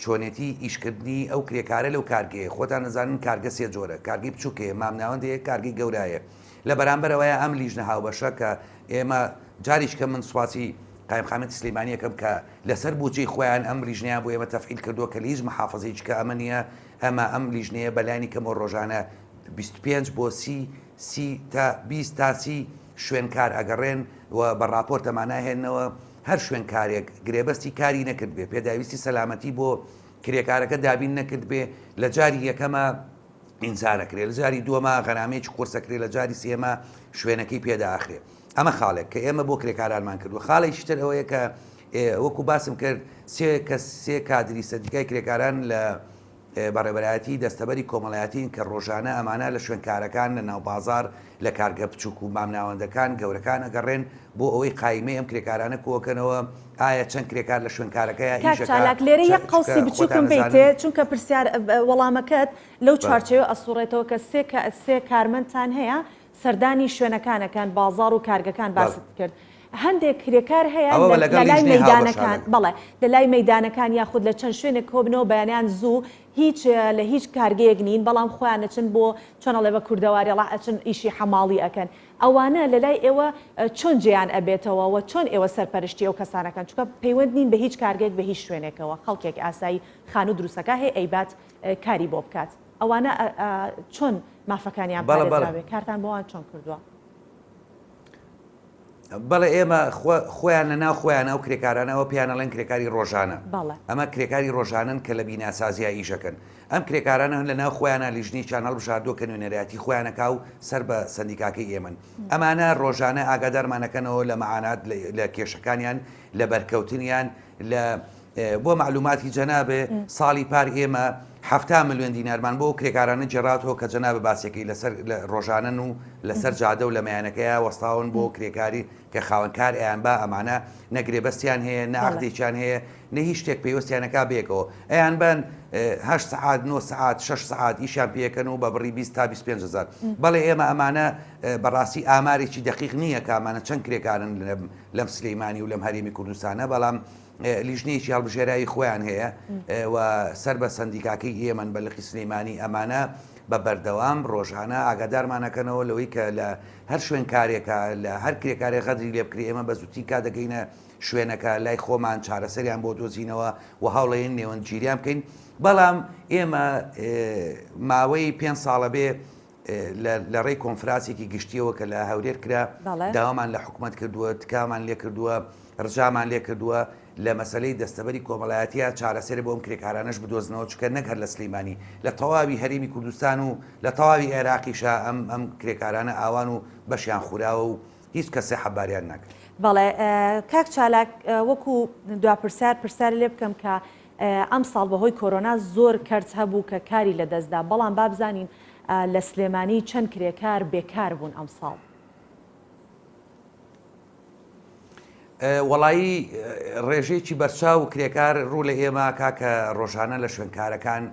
چۆنێتی ئیشکردنی ئەو کرێکارە لەو کارگەیە خۆتان نەزانن کارگە سێ جۆرە کارگی بچووکەیە مامناوەندەیە کارگی گەورایە لە بەرامبەرەوەیە ئەم لیژنە هاوبەشە کە ئێمە جاریشکە من سواسی قایمقامەتی سلێمانی یەکەم کە لەسەر بودجەی خۆیان ئەم لیژنەیە بۆ ئێمە تەفعیل کردووە کە لیژ محافەزەیەکی کە ئەمە نیە ئەم لیژنەیە بەلایانی کەمەوە ڕۆژانە 25 بۆ 30 تا 20 تا 30 شوێن کار ئەگەڕێن و بە راپۆرت ئەماناهێننەوە هەر شوێن کارێک گرێبەستی کاری نەکرد بێ پێداویستی سەلامەتی بۆ کرێکارەکە دابین نەکرد بێ لە جاری یەکەمە ئینزارەکرێ لە جاری دووەمە غەنامەیەکی قورسەکرێ لە جاری سێمە شوێنەکەی پێداخرێ ئەمە خاڵێک کە ئێمە بۆ کرێکارانمان کردووە خاڵێکی تر ئەوەیە کە وەکو باسم کرد سێ کادری سەدیکای کرێکاران لە بەڕێبەرایەتی دەستەبەری کۆمەڵایەتین کە ڕۆژانە ئەمانە لە شوێنکارەکان لە ناو بازار لە کارگە بچووک و مامناوەندەکان گەورەکان ئەگەڕێن بۆ ئەوەی قایمەی ئەم کرێکارانە کۆکەنەوە ئایا چەند کرێکار لە شوێنکارەکەی چالاک لێرە یەک قەوسی بچووکم بیتێ چونکە پرسیار وەڵامەکەت لەو چارچەوە ئەسوڕێتەوە کە سێ کارمەندتان هەیە سەردانی شوێنەکانەکان بازار و کارگەکان باست کرد. هەندێک کرێکار هەیە لە لای مەیدانەکان بەڵێ لە لای مەیدانەکان یاخود لە چەند شوێنێک کۆبنەوە بەیانیان زوو لە هیچ کارگەیەک نین بەڵام خۆیان ئەچن بۆ چۆنەڵێ بە کوردەواری ئەچن ئیشی حەماڵی ئەکەن ئەوانە لە لای ئێوە چۆن جێیان ئەبێتەوە و چۆن ئێوە سەرپەرشتی ئەو کەسانەکان چونکە پەیوەند نین بە هیچ کارگەیەک بە هیچ شوێنێکەوە خەڵکێک ئاسایی خان و دروستەکە هەیە ئەیبات کاری بۆ بکات ئەوانە چۆن مافەکانیان پارێزراوێ کارتان بۆوان چۆن کردووە؟ بەڵێ ئێمە خۆیان لە ناو خۆیانە و کرێکارانەوە پیانەڵێن کرێکاری ڕۆژانە ئەمە کرێکاری ڕۆژانن کە لە بیناسازیە ئیشەکەن ئەم کرێکارانە لە ناو خۆیانە لیژنی چانەڵ بژاردۆ کە نوێنەرایەتی خۆیانەکە و سەر بە سندیکاکەی ئێمن ئەمانە ڕۆژانە ئاگادارمانەکەنەوە لە مەعانات لە کێشەکانیان لە بەرکەوتنیان بۆ معلوماتی جەنابێ ساڵی پار ئێمە 7 ملیۆن دینارمان بۆ کرێکارانە جێڕاتەوە کە جەنابە باسیەکەی لەسەر ڕۆژانن و لەسەر جادە و لە مەیانەکەیە وەستاون بۆ کرێکاری کە خاوەنکار ئەیان با ئەمانە نەگرێبەستیان هەیە نەعقدێکیان هەیە نە هیچ شتێک پێوەستیانەکە بێکەوە ئەیان بن 8 سعات 9 سعات 6 سعات ئیشیان پێکەن و بە بڕی 20 تا 25,000 بەڵێ ئێمە ئەمانە بەڕاستی ئامارێکی دقیق نییە کە ئەمانە چەند کرێکارن لەم سلەیمانی و لەم هەرێمی کوردستانە بەڵام لیژنەیەکی هەڵبژێرایی خۆیان هەیە و سەر بە سندیکاکەی ئێمن بەلقی سلەیمانی ئەمانە بە بەردەوام ڕۆژانە ئاگادارمانەکەنەوە لەوەی کە لە هەر شوێن کارێکە لە هەر کرێکارێک غەدری لێ بکری ئێمە بە زووتی کا دەگەینە شوێنەکە لای خۆمان چارەسەریان بۆ دۆزینەوە و هەوڵەیەن نێوەنگیریان بکەین بەڵام ئێمە ماوەی 5 ساڵە بێ لە ڕێی کۆنفرانسێکی گشتیەوە کە لە هەولێر کرا داوامان لە حکوومەت کردووە تکامان لێ کردووە ڕژامان لێ کردووە لە مەسلەی دەستەبەری کۆمەڵایەتیە چارەسەری بۆ ئەم کرێکارانەش بدۆزنەوە چکە نەکرد لە سلەیمانی لە تەواوی هەرێمی کوردستان و لە تەواوی عێراقیشە ئەم کرێکارانە ئاوان و بەشیان خوراوە و هیچ کەسێ حەباریان ناکرد. بەڵێ کاک چالاک وەکو پرسیار لێ بکەم کە ئەم ساڵ بەهۆی کۆرۆنا زۆر کەرج هەبوو کە کاری لە دەستدا بەڵام با بزانین لە سلێمانی چەند کرێکار بێکار بوون ئەم ساڵ. وەڵایی ڕێژەیەکی بەرچاو کرێکار ڕوو لە ئێمە کاکە ڕۆژانە لە شوێنکارەکان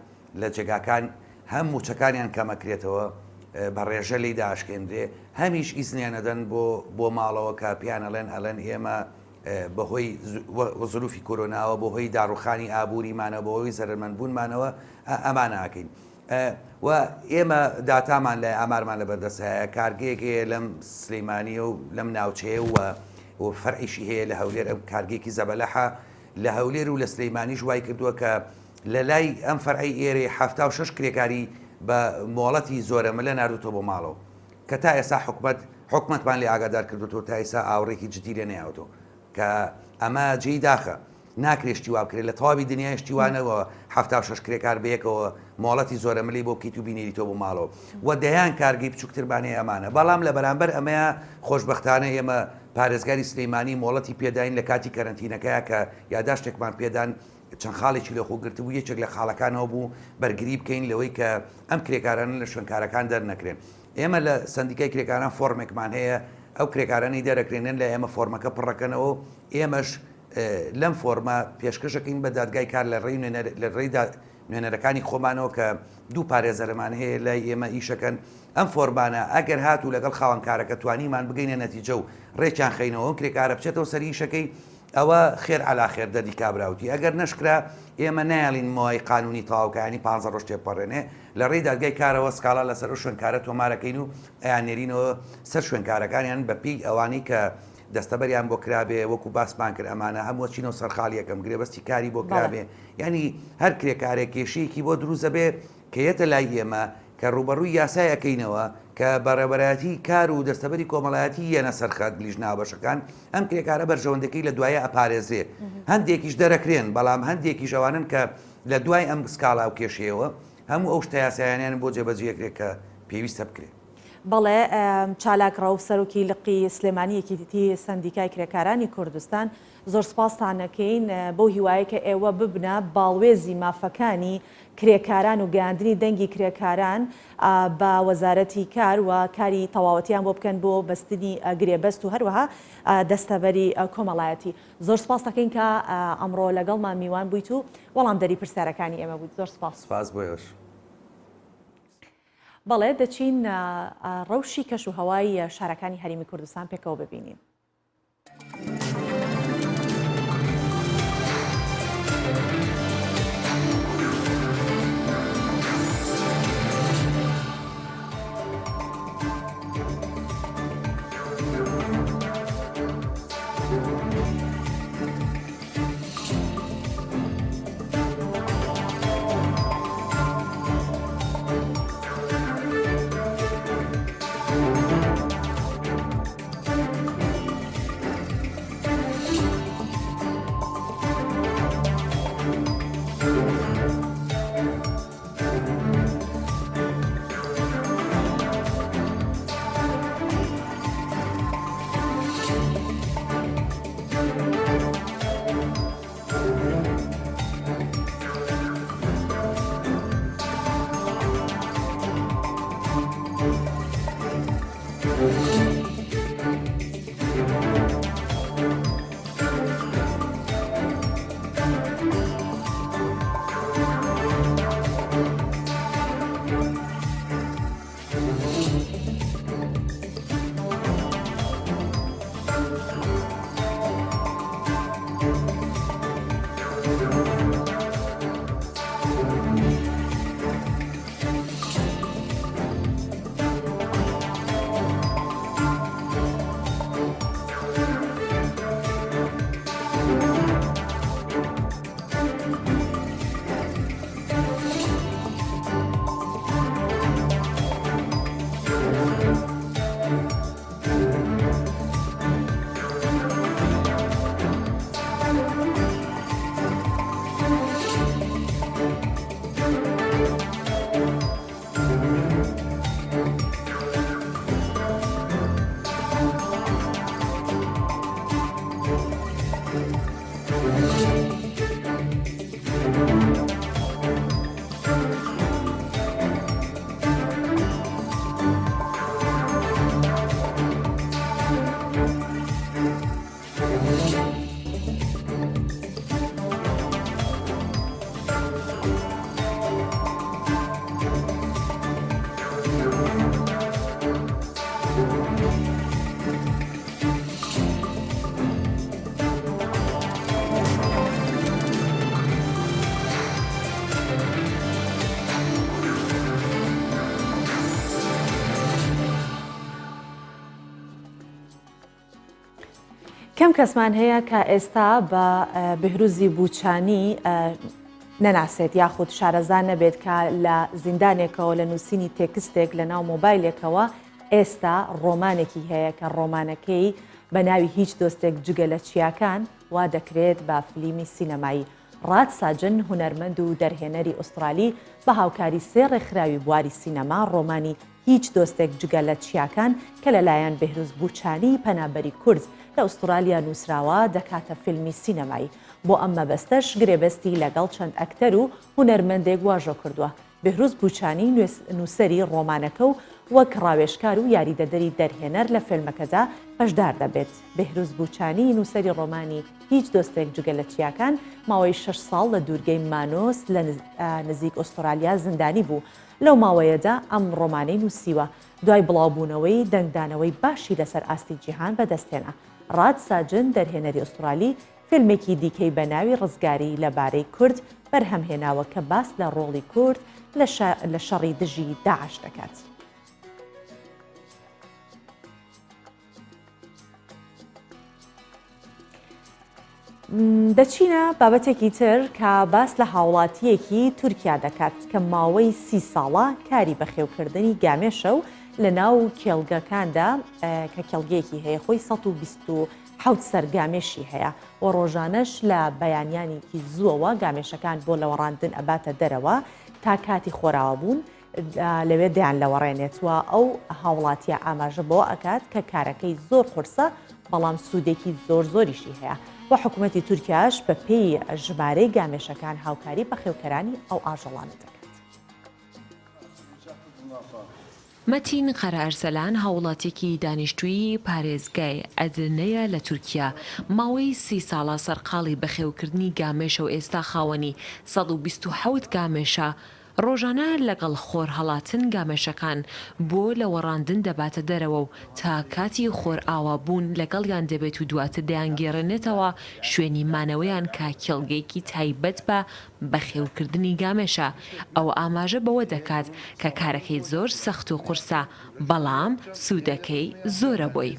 لە جێگاکان هەم موچەکانیان کەمەکرێتەوە بە ڕێژە لی داشکێنرێ هەمیش ئیزنیانەدەن بۆ ماڵەوە کە پیانەڵێن ئەڵێن ئێمە بەهۆی زروفی کۆرۆناوە بەهۆی داڕوخانی ئابووریمانە بەهۆی زەرمەندبوونمانەوە ئەمان ناکەین و ئێمە داتامان لە ئامارمان لە بەردەست هەیە کارگەیەکێ لەم سلەیمانیە و لەم ناوچەیە و فەرعیشی هەیە لە هەولێر ئەم کارگێکی زەبەلەحە لە هەولێر و لە سلەیمانی ژوای کردووە کە لە لای ئەم فەرعی ئێرێ 76 کرێکاری بە مۆڵەتی زۆرەمە لە نردوتۆ بۆ ماڵەوە کە تا ئێستا حکومەتمان لێ ئاگادار کردوەوە تا ئێستا ئاوڕێکی جدی لێ نەیاوتەوە کە ئەمە جێی داخە ناکرێشتی وا بکرێت لە تەواوی دنیایشتی وانەوە 76 کرێکار بەیەکەوە مۆڵەتی زۆرەمەلی بۆ بکەیت و بینێریتەوە بۆ ماڵەوە و دەیان کارگەی بچووکتربانەیە ئەمانە بەڵام لە بەرامبەر ئەمەیە خۆشببختانە ئێمە پارێزگاری سلەیمانی مۆڵەتی پێداین لە کاتی کەرنتینەکەیە کە یاداشتێکمان پێدان چەند خاڵێکی لە خۆگرتو بوو یەکێک لە خاڵەکانەوە بوو بەرگری بکەین لەوەی کە ئەم کرێکارانە لە شوێنکارەکان دەرنەکرێن ئێمە لە سندیکای کرێکاران فۆرمێکمان هەیە ئەو کرێکارانی دەرەکرێنن لە ئێمە فۆرمەکە پڕەکەنەوە ئێمەش لەم فۆرمە پێشکەشەکەین بە دادگای کار لە ڕێی نوێنەرەکانی خۆمانەوە کە دوو پارێزەرمان هەیە لای ئێمە ئیشەکەن ئەم فۆرمانە ئەگەر هات و لەگەڵ خاوەنکارەکە توانیمان بگەینە نەتیجە و ڕێکیان خەینەوە کرێکارە بچێتەوە سەر ئیشەکەی ئەوە خێر علاخێر دەردی کابراوتی ئەگەر نشکرا ئێمە نایڵین مای قانونی تاواوکانی 15 ڕۆژ تێپەڕێنێ لە ڕێی دادگای کارەوە سکاڵا لەسەر شوێنکارە تۆمارەکەین و ئەیانێرینەوە سەر شوێنکارەکانیان بەپی ئەوانەی کە دەستەبەریان بۆ کرابێ وەکو باسمان کرد ئەمانە هەموو چینەوە سەرخاڵ یەکەم گرێبەستی کاری بۆ کرابێ ینی هەر کرێکارێک کێشەیەکی بۆ دروستە بێ کە یەتە لای ئێمە کە ڕوبەڕووی یاسایەکەینەوە کە بەڕێبەرایەتی کار و دەستەبەری کۆمەڵایەتی یەنە سەرخات گلیژ ناوبەشەکان ئەم کرێکارە بەرژەوەندەکەی لە دوایە ئەپارێزرێ هەندێکیش دەرەکرێن بەڵام هەندێکیش ئەوانن کە لە دوای ئەم سکاڵا و کێشەیەوە هەموو ئەو شتە یاسایانیان بۆ جێبەجێکرێت کە پێویستە بکرێت. بەڵێ چالاک ڕەوف سەرۆکی لقی سلێمانیەکیتی سندیکای کرێکارانی کوردستان زۆر سپاسانەکەین بۆ هیوایە کە ئێوە ببنە باڵوێزی مافەکانی کرێکاران و گەاندنی دەنگی کرێکاران بە وەزارەتی کار و کاری تەواوەتیان بۆ بکەن بۆ بەستنی گرێبەست و هەروەها دەستەبەری کۆمەڵایەتی زۆر سپاس دەکەین کە ئەمڕۆ لەگەڵمان میوان بوویت و وەڵام دەری پرسیارەکانی ئێمە بوویت زۆر سپاس بۆیەش. بەڵێ دەچین ڕەوشی کەش و هەوای شارەکانی هەرێمی کوردستان پێکەوە ببینین. کەم کەسمان هەیە کە ئێستا بە بهروزی بوچانی نەناسێت یاخود شارەزان نەبێت کە لە زیندانێکەوە لە نووسینی تێکستێک لە ناو مۆبایلێکەوە ئێستا ڕۆمانێکی هەیە کە ڕۆمانەکەی بە ناوی هیچ دۆستێک جگە لە چیاکان وا دەکرێت بە فیلمی سینەمایی. ڕاد ساجن هونەرمەند و دەرهێنەری ئوسترالی بە هاوکاری سێ ڕێکخراوی بواری سینەما ڕۆمانی هیچ دۆستێک جگە لە چیاکان کە لەلایەن بێهروز بوچانی پەنابەری کورد لە ئوسترالیا نووسراوە دەکاتە فیلمی سینەمایی. بۆ ئەم مەبەستەش گرێبەستی لەگەڵ چەند ئەکتەر و هونەرمەندێک واژۆ کردووە. بێهروز بوچانی نووسەری ڕۆمانەکە و وەک ڕاوێژکار و یاریدەدەری دەرهێنەر لە فیلمەکەدا بەشدار دەبێت. بێهروز بوچانی نووسەری ڕۆمانی هیچ دۆستێک جگە لە چیاکان ماوەی 6 ساڵ لە دوورگەی مانۆس لە نزیک ئوسترالیا زیندانی بوو. لەو ماوەیەدا ئەم ڕۆمانەی نووسیوە دوای بڵاوبوونەوەی دەنگدانەوەی باشی لەسەر ئاستی جیهان بەدەستێنا. ڕاد ساجن دەرهێنەری ئوسترالی فیلمێکی دیکەی بە ناوی ڕزگاری لەبارەی کورد بەرهەمهێناوە کە باس لە ڕۆڵی کورد لە شەڕی دژی داعش دەکات. دەچینە بابەتێکی تر کە باس لە هاوڵاتیەکی تورکیا دەکات کە ماوەی 30 ساڵە کاری بەخێوکردنی گامێشە و لە ناو کێڵگەکاندا کە کێڵگەیەکی هەیە خۆی 127 سەرگامێشی هەیە و ڕۆژانەش لە بەیانیانێکی زووەوە گامێشەکان بۆ لەوەڕاندن ئەباتە دەرەوە تا کاتی خۆراوە بوون لەوێ دەیان لەوەڕێنێتوە. ئەو هاوڵاتیە ئاماژە بۆ ئەکات کە کارەکەی زۆر قورسە بەڵام سوودێکی زۆریشی هەیە و حکوومەتی تورکیاش بە پێی ژمارەی گامێشەکان هاوکاری بەخێوکەرانی ئەو ئاژەڵانە دەکات. مەتین قەرارسەلان هاوڵاتێکی دانیشتووی پارێزگای ئەدرنەیە لە تورکیا ماوەی 30 ساڵە سەرقاڵی بەخێوکردنی گامێشە و ئێستا خاوەنی 127 گامێشە ڕۆژانە لەگەڵ خۆر هەڵاتن گامێشەکان بۆ لەوەڕاندن دەباتە دەرەوە و تا کاتی خۆر ئاوابوون لەگەڵیان دەبێت و دواتر دەیانگێڕێنێتەوە شوێنی مانەوەیان کا کێڵگەیەکی تایبەت بە بەخێوکردنی گامێشە. ئەو ئاماژە بەوە دەکات کە کارەکەی زۆر سەخت و قورسە بەڵام سوودەکەی زۆرە بۆی.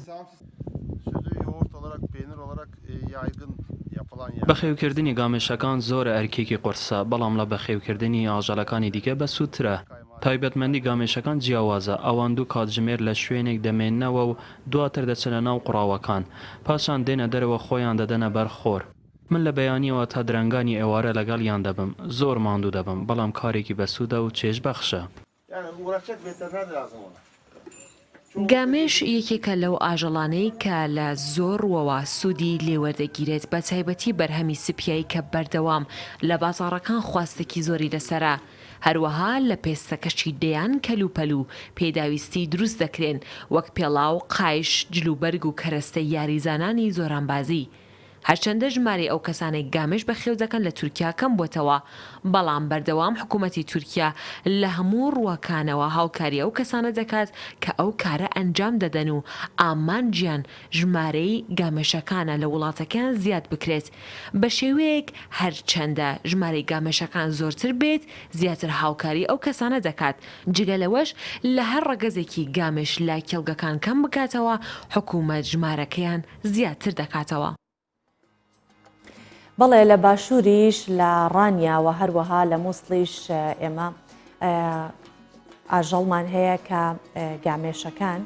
بەخێوکردنی گامێشەکان زۆرە ئەرکێکی قورسە بەڵام لە بەخێوکردنی ئاژەڵەکانی دیکە بە سووترە. تایبەتمەندی گامێشەکان جیاوازە ئەوان دوو کاتژمێر لە شوێنێک دەمێننەوە و دواتر دەچنە ناو قوڕاوەکان پاشان دێنە دەرەوە خۆیان دەدەنە بەر خۆر. من لە بەیانیەوە تا درەنگانی ئێوارە لەگەڵیان دەبم زۆر ماندوو دەبم بەڵام کارێکی بەسوودە و چێژبەخشە. گامێش یەکێکە لەو ئاژەڵانەی کە لە زۆرەوە سوودی لێوەردەگیرێت بە تایبەتی بەرهەمی سپیایی کە بەردەوام لە بازاڕەکان خواستێکی زۆری لەسرە. هەروەها لە پێستەکەشی دەیان کەلوپەلو پێداویستی دروست دەکرێن وەک پێڵاو، قایش، جلوبەرگ و کەرەستە یاریزانانی زۆرانبازی. هەرچەندە ژمارەی ئەو کەسانێک گامێش بەخێو دەکەن لە تورکیا کەم بۆتەوە بەڵام بەردەوام حکوومەتی تورکیا لە هەموو ڕووەکانەوە هاوکاری ئەو کەسانە دەکات کە ئەو کارە ئەنجام دەدەن و ئامانجیان ژمارەی گامێشەکانە لە وڵاتەکان زیاد بکرێت بە شێوەیەک هەرچەندە ژمارەی گامێشەکان زۆرتر بێت زیاتر هاوکاری ئەو کەسانە دەکات جگەلەوەش لە هەر ڕەگەزێکی گامێش لای کێڵگەکان کەم بکاتەوە حکوومەت ژمارەکەیان زیاتر دەکاتەوە. بەڵێ لە باشووریش لە ڕانیاوە هەروەها لە مووسڵیش ئێمە ئاژەڵمان هەیە کە گامێشەکان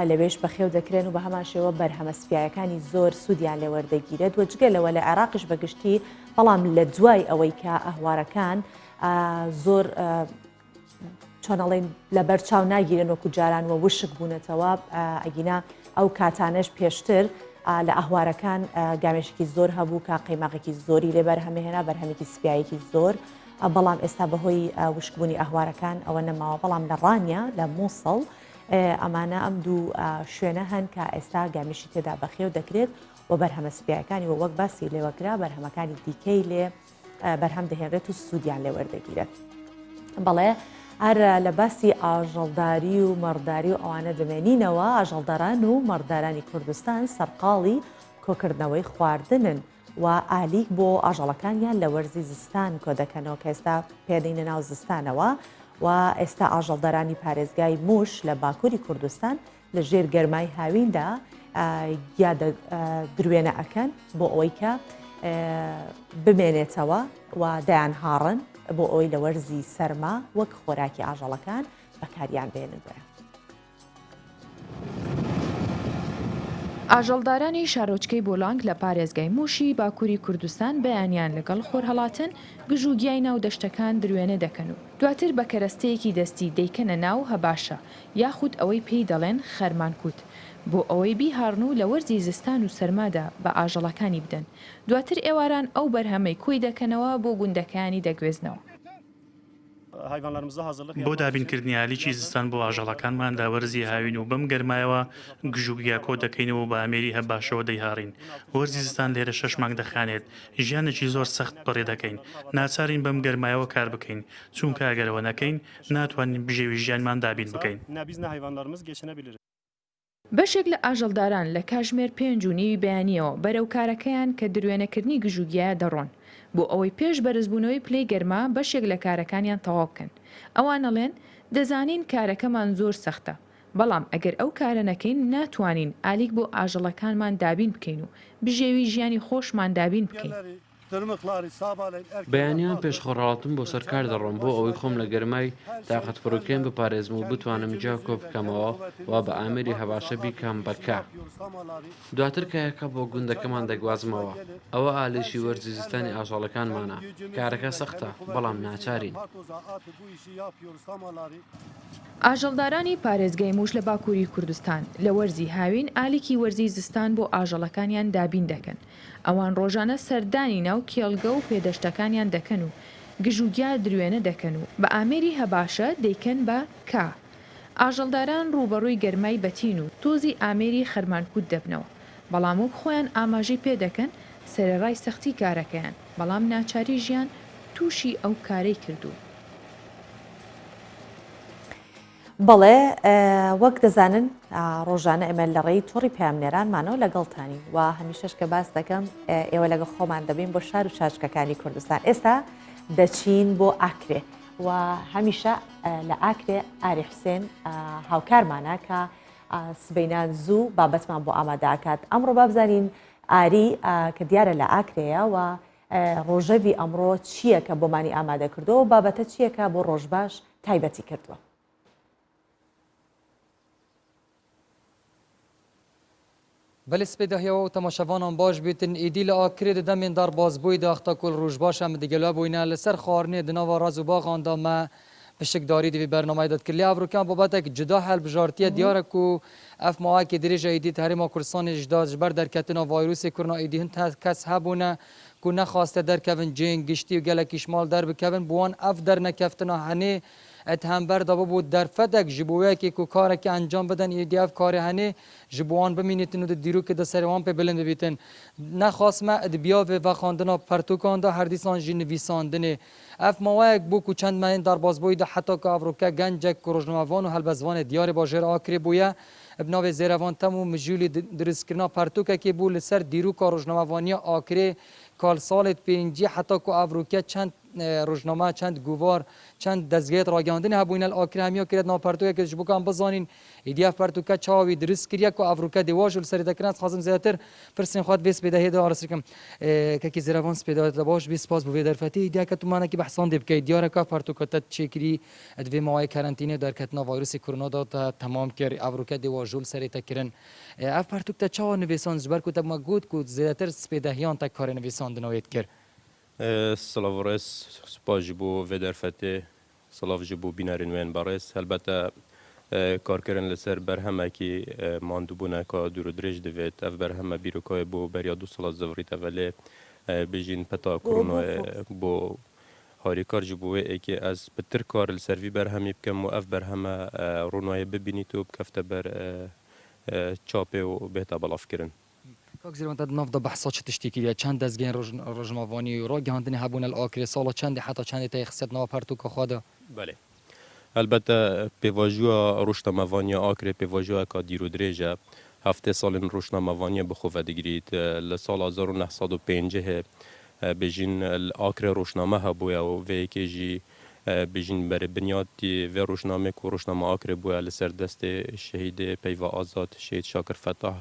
لەوێش بەخێو دەکرێن و بە هەمان شێوە بەرهەمەسپیایەکانی زۆر سوودیان لێوەردەگیرێت و جگەلەوە لە عێراقیش بەگشتی بەڵام لە دوای ئەوەی کە ئەهوارەکان زۆر چۆنەڵێن لە بەرچاو ناگیرن وەکو جاران وە وشک بوونەتەوە ئەگینا ئەو کاتانەش پێشتر لە ئەهوارەکان گامێشکی زۆر هەبوو کە قەیماغێکی زۆری لێ بەرهەمهێنا بەرهەمێکی سپیایەکی زۆر بەڵام ئێستا بەهۆی وشکبوونی ئەهوارەکان ئەوە نەماوە بەڵام لە ڕانیا لە مووسڵ ئەمانە ئەم دوو شوێنە هەن کە ئێستا گامێشی تێدا بەخێو دەکرێت و بەرهەمە سپیایەکانی وەک باسی لێوەکرا بەرهەمەکانی دیکەی لێ بەرهەم دەهێنرێت و سوودیان لێوەردەگیرێت. بەڵێ هەر لە باسی ئاژەڵداری و مەڕداری و ئەوانە دەمێنینەوە ئاژەڵداران و مەڕدارانی کوردستان سەرقاڵی کۆکردنەوەی خواردنن و ئالیک بۆ ئاژەڵەکانیان لە وەرزی زستان کۆ دەکەنەوە کە ئێستا پێدەینە ناو زستانەوە و ئێستا ئاژەڵدارانی پارێزگای موش لە باکووری کوردستان لە ژێر گەرمای هاویندا یا درێنە ئەکەن بۆ ئەوەی کە بمێنێتەوە و دایان هاڕن بۆ ئەوی لە وەرزی سەرما وەک خۆراکی ئاژەڵەکان بەکاریان بێنن. ئاژەڵدارانی شارۆچکەی بۆلانگ لە پارێزگای موشی باکووری کوردستان بەیانیان لەگەڵ خۆرهەڵاتن گژوگیای ناو دەشتەکان دروێنە دەکەن و دواتر بە کەرەستەیەکی دەستی دەیکەنە ناو هەباشە یاخود ئەوەی پێی دەڵێن خەرمانکوت بۆ ئەوەی بیهاڕن و لە وەرزی زستان و سەرمادا بە ئاژەڵەکانی بدەن دواتر ئێواران ئەو بەرهەمەی کۆی دەکەنەوە بۆ گوندەکانی دەگوێزنەوە. بۆ دابینکردنی یالیی زستان بۆ ئاژەڵەکانمان داوەرزی هاوین و بەم گەرمایەوە گژوگیا کۆ دەکەینەوە بە ئەمێری هەباشەوە دەیهاڕین. وەرزی زستان لێرە 6 مانگ دەخانێت ژیانێکی زۆر سەخت بەڕێ دەکەین ناچارین بەم گەرمایەوە کار بکەین چونکە ئەگەرەوە نەکەین ناتوانین بژێوی ژیانمان دابین بکەین. بەشێک لە ئاژەڵداران لە کاژمێر 5.5 بەیانیەوە بەرەو کارەکەیان کە دروێنەکردنی گژوگیایە دەڕۆن بۆ ئەوەی پێش بەرزبوونەوەی پلەی گەرما بەشێک لە کارەکانیان تەواو بکەن. ئەوانەڵێن دەزانین کارەکەمان زۆر سەختە بەڵام ئەگەر ئەو کارە نەکەین ناتوانین ئالیک بۆ ئاژەڵەکانمان دابین بکەین و بژێوی ژیانی خۆشمان دابین بکەین. بەیانیان پێشخۆڕاڵتم بۆ سەرکار دەڕۆم بۆ ئەوەی خۆم لە گەرمای تااقەت فڕۆکێن بپارێزم و بتوانم جا کۆ بکەمەوە و بە ئامێری هەباشە بیکەم بەرکە. دواتر کایەکە بۆ گوندەکەمان دەگوازمەوە. ئەوە ئالێشی وەرزی زستانی ئاژەڵەکانمانە. کارەکە سەختە بەڵام ناچارین. ئاژەڵدارانی پارێزگای موش لە باکووری کوردستان لە وەرزی هاوین ئالیکی وەرزی زستان بۆ ئاژەڵەکانیان دابین دەکەن. ئەوان ڕۆژانە سەردانی ناو کێڵگە و پێدەشتەکانیان دەکەن و گژوگیا درێنە دەکەن و بە ئامێری هەباشە دەیکەن بە کا. ئاژەڵداران ڕوبەڕووی گەرمای بەتین و تۆزی ئامێری خەرمانکوت دەبنەوە بەڵام و خۆیان ئاماژەی پێ دەکەن سەرەڕای سەختی کارەکەیان بەڵام ناچاری ژیان تووشی ئەو کارەی کردو. بەڵێ وەک دەزانن ڕۆژانە ئێمە لە ڕێی تۆڕی پامنێرانمانەوە لەگەڵتانی و هەمیشەش کە باس دەکەم ئێوە لەگەڵ خۆمان دەبین بۆ شار و چاچکەکانی کوردستان. ئێستا دەچین بۆ ئاکرێ و هەمیشە لە ئاکرێ ئاری حوسێن هاوکارمانە کە سبەینان زوو بابەتمان بۆ ئامادەکات. ئەمڕۆ بابزانین ئاری کە دیارە لە ئاکرەیە و ڕۆژەوی ئەمڕۆ چییە کە بۆمانی ئامادە کردەوە و بابەتە چییەکە بۆ ڕۆژباش تایبەتی کردووە. بەلی سپێداهیەوە و تەماشەوانان باش بێتن ئیدی لە ئاکرێ دەمێن دار بازبووی داختا کل ڕۆژباش ئەمە دیگەلا بووینە لەسەر خواردنێ دناوە ڕاز و باغاندا مە بشکداری دوی بەرنامەی دەتکردی ئەڤروکان بابەتێک جدا هەڵبژارتیە دیارە و ئەف ماوەیەکی درێژە ئیدی هەرێما کوردستانی جدا ژبەر دەرکەتنەوە ڤایرۆسی کۆرونا ئیدی هەند کەس هەبوونە کو نەخواستە دەرکەون جێن گشتی و گەلێکی شمال دەربکەون بوان ئەف دەرنەکەفتنە هەنێ ئەتهەمبەر دەبوو بۆ دەرفەتێک ji bo wekê ku karekê encam bidin êdiyev karê henê ji bo wan bimînîtin û di dîrokê de serê wan pê bilind bibîtin. Nexwast me edebiyavê vexandina pertûkan da her dîsan jî nivîsandinê. Ev mawayek bû ku çend mehên derbasbûyî de heta ku Evrokê gencek ku rojnamevan û helbezvanê diyarê bajêr Akirê bûye bi navê zêrevan tem û mijûlî dirîskirina pertûkekê bû li ser dîroka rojnamevaniya Akirê kal salê pêncî heta ku Evrokê çend rojname çend guvar çend dezgehê ragihandinê hebûne li Akirê hemiya kiret nav pertûkekê ji bo kan bizanîn êdiyev pertûka çawa wî dirîst kiriye ku Evrokê dêwa ji li serê dekirin ez dixwazim zêdetir pirsên xwe vê spêdehê de arîs dikim kekî zêrevan spêdehê de baş bê spas bû vê derfetê êdiyeke tu manekî behsan dê bikey diyareka pertûka te çêkirî ed vê mawayê karantînê derketina vayrosê korona da te temam kir Evrokê dêwa ji li serê te kirin ev pertûk te çawa nivîsan ji ber ku te me got ku zêdetir spêdehiyan te karê nivîsandina wê dikir. Salav res spas ji bo vê derfetê salav ji bo bînerên wên berês helbete karkirin li ser berhemekî mandûbûneka dûr û dirêj divêt ev berheme bîrokayê bo beriya du sala zevrî tevelê bijîn peta koronayê bo harîkar ji bo wê êkê ez bi tir kar li ser vî berhemî bikim û ev berheme ronayê bibînît û bikefte ber çapê û bêhta belavkirin. Kak zêrvan te nav da behsa çi tiştekî diye çend dezgehên rojnamevanî û ragihandinê hebûne li Akirê sala çendê heta çendê te xistet nava pertûka xwe de. Belê. Elbette pêvajoya rojnamevaniya Akirê pêvajoyeka dîr û dirêj e. Heftê salên rojnamevaniya bi xwe vedigirît li sala 1950 bijîn Akirê rojname hebûye û vê yekê jî bijîn berê binyatî vê rojnamê ku rojname Akirê bûye li ser destê şehîdê peyva azad Şehîd Şakir Fetah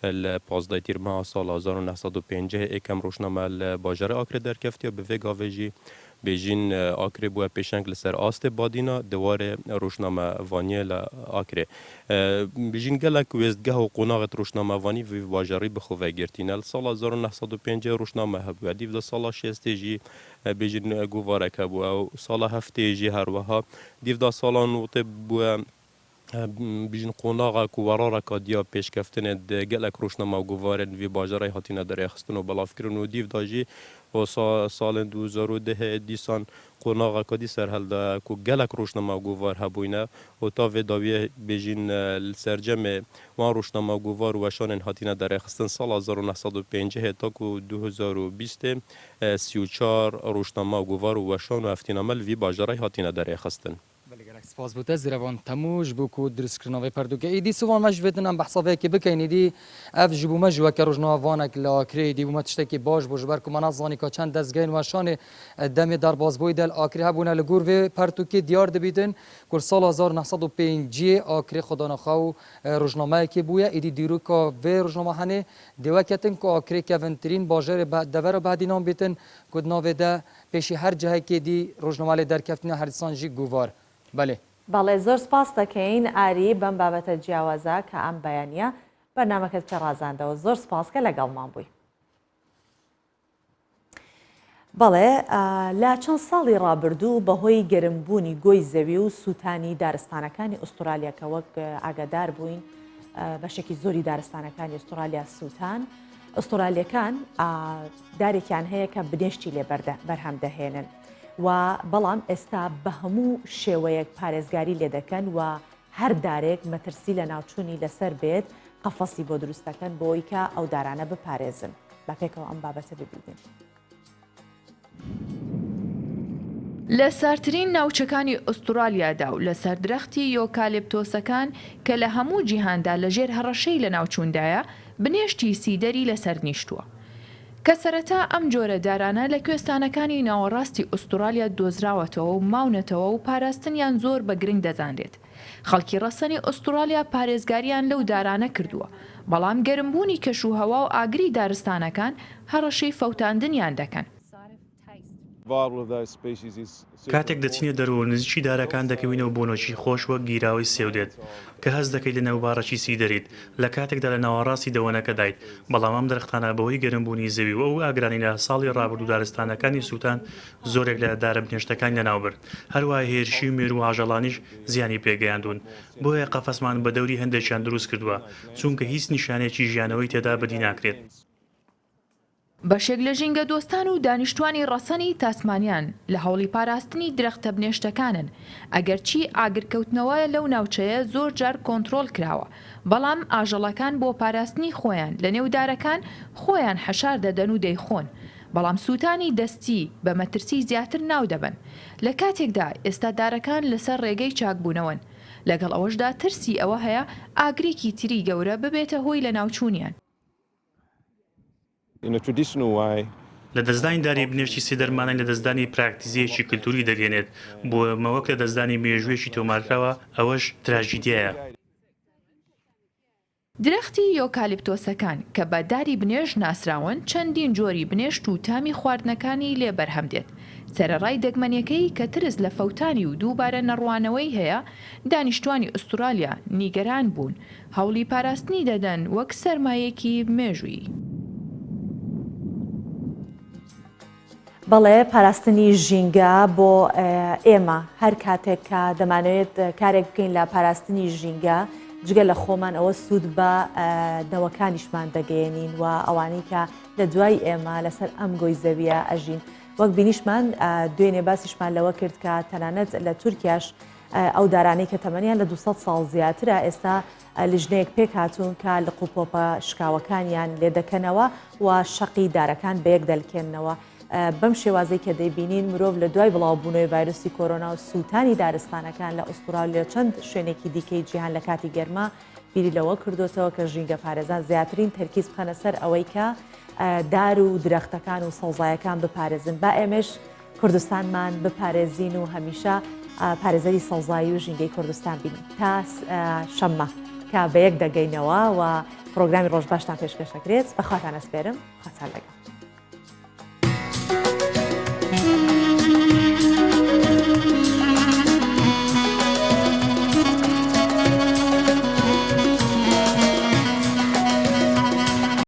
لە 15 تیرمە ساڵ 1950 ئێکەم ڕۆژنامە لە باژارە ئاکرێ دەرکەفتیە بە vê gavê بێژین ئاکرێ بووە پێشەنگ لەسەر ئاستێ بادینا دیوارێ ڕۆژنامەوانیە لە ئاکرێ بژین gelek wêstgeha û qonaxet rûşnamevanî vê bajarî bixwevegertîne li sala 1950 rûşname hebûye dîv de sala şêstê jî bêjin guvarek hebûye û sala heftê jî her wiha dîv da sala notê bûye bîjin qonaxa ku werareka diya pêşkeftinê de gelek rûşnama guvarên vê bajarayê hatîne derêxistin û belavkirin û dîv da jî salên 2010 dîsan qonaxeka dî serhelda ku gelek rûşnama guvar hebûne û ta vê dawiyê bêjin li sercemê wan rûşnama guvar û weşanên hatîne derêxistin sala 1950 ta ku 2020 34 rûşnama guvar û weşan û eftîname li vî bajarayê hatîne derêxistin. سپاس بوده زیروان تموش بو کو درست کردن پردوکه ایدی سوان مش ودنم بحثا که بکین ایدی اف جبو مجوا که روزنامه وانک لاکری دی بو متشتکی باش بو جبر کو منظانی کا چند دزگین و شان دم در بازبوی دل آکری هبونه لگور و پردوکه دیار دبیدن کل سال 1905 آکری خدا نخواو روزنامه کی بویا ایدی دیرو کا و روزنامه هنه دیوکتن کو آکری که ونترین باجر دور بعدینام بیتن کد ناوده پیشی هر جهه که دی روزنامه در کفتن هر انسان جی گوار بەڵێ زۆر سپاس دەکەین ئاری بەم بابەتە جیاوازە کە ئەم بەیانیە بەرنامەکەت پێ ڕازاندەوە زۆر سپاس کە لەگەڵمان بووی. بەڵێ لە چەند ساڵی ڕابردوو بەهۆی گەرمبوونی گۆی زەوی و سووتانی دارستانەکانی ئوسترالیا کە وەک ئاگادار بووین بەشێکی زۆری دارستانەکانی ئوسترالیا سووتان ئوسترالیەکان دارێکیان هەیە کە بنێشتی لێ بەرهەم دەهێنن. و بەڵام ئێستا بە هەموو شێوەیەک پارێزگاری لێ دەکەن و هەر دارێک مەترسی لە ناوچوونی لەسەر بێت قەفەسی بۆ دروست دەکەن بۆی کە ئەو دارانە بپارێزن بە پێکەوە ئەم بابەتە ببینین. لە سارترین ناوچەکانی ئوسترالیادا و لە سەردرەختی یۆکالپتۆسەکان کە لە هەموو جیهاندا لەژێر هەڕەشەی لە ناوچووندایە بنێشتی سیدەری لەسەر نیشتووە. کە سەرەتا ئەم جۆرە دارانە لە کوێستانەکانی ناوەڕاستی ئوسترالیا دۆزراوەتەوە و ماونەتەوە و پاراستنیان زۆر بە گرنگ دەزانرێت. خەڵکی ڕەسەنی ئوسترالیا پارێزگاریان لەو دارانە کردووە، بەڵام گەرمبوونی کەشوهەوا و ئاگری دارستانەکان هەڕەشەی فەوتاندنیان دەکەن. کاتێک دەچینە دەرەوە نزیکی دارەکان دەکەوینەوە بۆ نۆشی خۆش وەک گیراوی سێودێت کە هەست دەکەیت لە نێوبارەکی سی دەریت لە کاتێکدا لە ناوەڕاستی دەوەنەکە دایت بەڵام ئەم دەرەختانە بەهۆی گەرمبوونی زەوی و ئەو ئاگرانی لە ساڵی ڕابردوو دارستانەکانی سووتان زۆرێک لە دارە بنێشتەکان لەناوبرد هەروای هێرشی و مێرو و ئاژەڵانیش زیانی پێگەیاندون بۆیە قەفەسمان بە دەوری هەندێکیان دروست کردووە چونکە هیچ نیشانێکی ژیانەوەی تێدا بەدی ناکرێت. بەشێک لە ژینگە دۆستان و دانیشتوانی ڕەسەنی تاسمانیان لە هەوڵی پاراستنی درەختە بنێشتەکانن ئەگەرچی ئاگرکەوتنەوە لەو ناوچەیە زۆر جار کۆنتڕۆل کراوە بەڵام ئاژەڵەکان بۆ پاراستنی خۆیان لە نێودارەکان خۆیان حەشار دەدەن و دەیخۆن بەڵام سووتانی دەستی بە مەترسی زیاتر ناو دەبن لە کاتێکدا ئێستا دارەکان لەسەر ڕێگەی چاکبوونەوەن لەگەڵ ئەوەشدا ترسی ئەوە هەیە ئاگرێکی تری گەورە ببێتە هۆی لە ناوچوونیان. لە دەستدانی داری بنێشتی سێ دەرمانای لە دەستدانی پراکتیزیەکی کللتوری دەگەنێت بۆ مەوەک لە دەستدانی مێژوێکی تۆمارکراوە ئەوەش تراژیدیایە. درەختی یۆکالیپتۆسەکان کە بە داری بنێژ ناسراون چەندین جۆری بنێشت و تامی خواردنەکانی لێ بەرهەم دێت. سەرەڕای دەگمەنیەکەی کە ترس لە فەوتانی و دووبارە نەڕوانەوەی هەیە دانیشتوانی ئوسترالیا نیگەران بوون هەوڵی پاراستنی دەدەن وەک سەرمایەکی مێژووی. بەڵێ پاراستنی ژینگە بۆ ئێمە هەر کاتێک کە دەمانوێت کارێک بکەین لە پاراستنی ژینگە جگە لە خۆمان ئەوە سوود بە نەوەکانیشمان دەگەێنین و ئەوانەی کە لە دوای ئێمە لەسەر ئەم گۆی زەویە ئەژین وەک بینیشمان دوێنێ باسیشمان لەوە کرد کە تەنانەت لە تورکیاش ئەو دارانەی کە تەمەنیان لە 200 ساڵ زیاترە ئێستا لیژنەیەک پێک هاتوون کە لە قوپۆپە شکاوەکانیان لێ دەکەنەوە و شەقی دارەکان بەیەک دەلکێننەوە. بەم شێوازەی کە دەیبینین مرۆڤ لە دوای بڵاوبوونەوەی ڤایرۆسی کۆرۆنا و سووتانی دارستانەکان لە ئوسترالیا چەند شوێنێکی دیکەی جیهان لە کاتی گەرما بیری لەوە کردوتەوە کە ژینگە پارێزان زیاترین تەرکیز بخەنە سەر ئەوەی کە دار و درەختەکان و سەوزایەکان بپارێزن با ئێمەش کوردستانمان بپارێزین و هەمیشە پارێزەری سەوزایی و ژینگەی کوردستان بین تا شەممە کە بەیەک دەگەینەوە و پرۆگرامی ڕۆژ باشتان پێشکەشەکرێت بەخواتان ئەسپێرم خاتان لەگەڵ.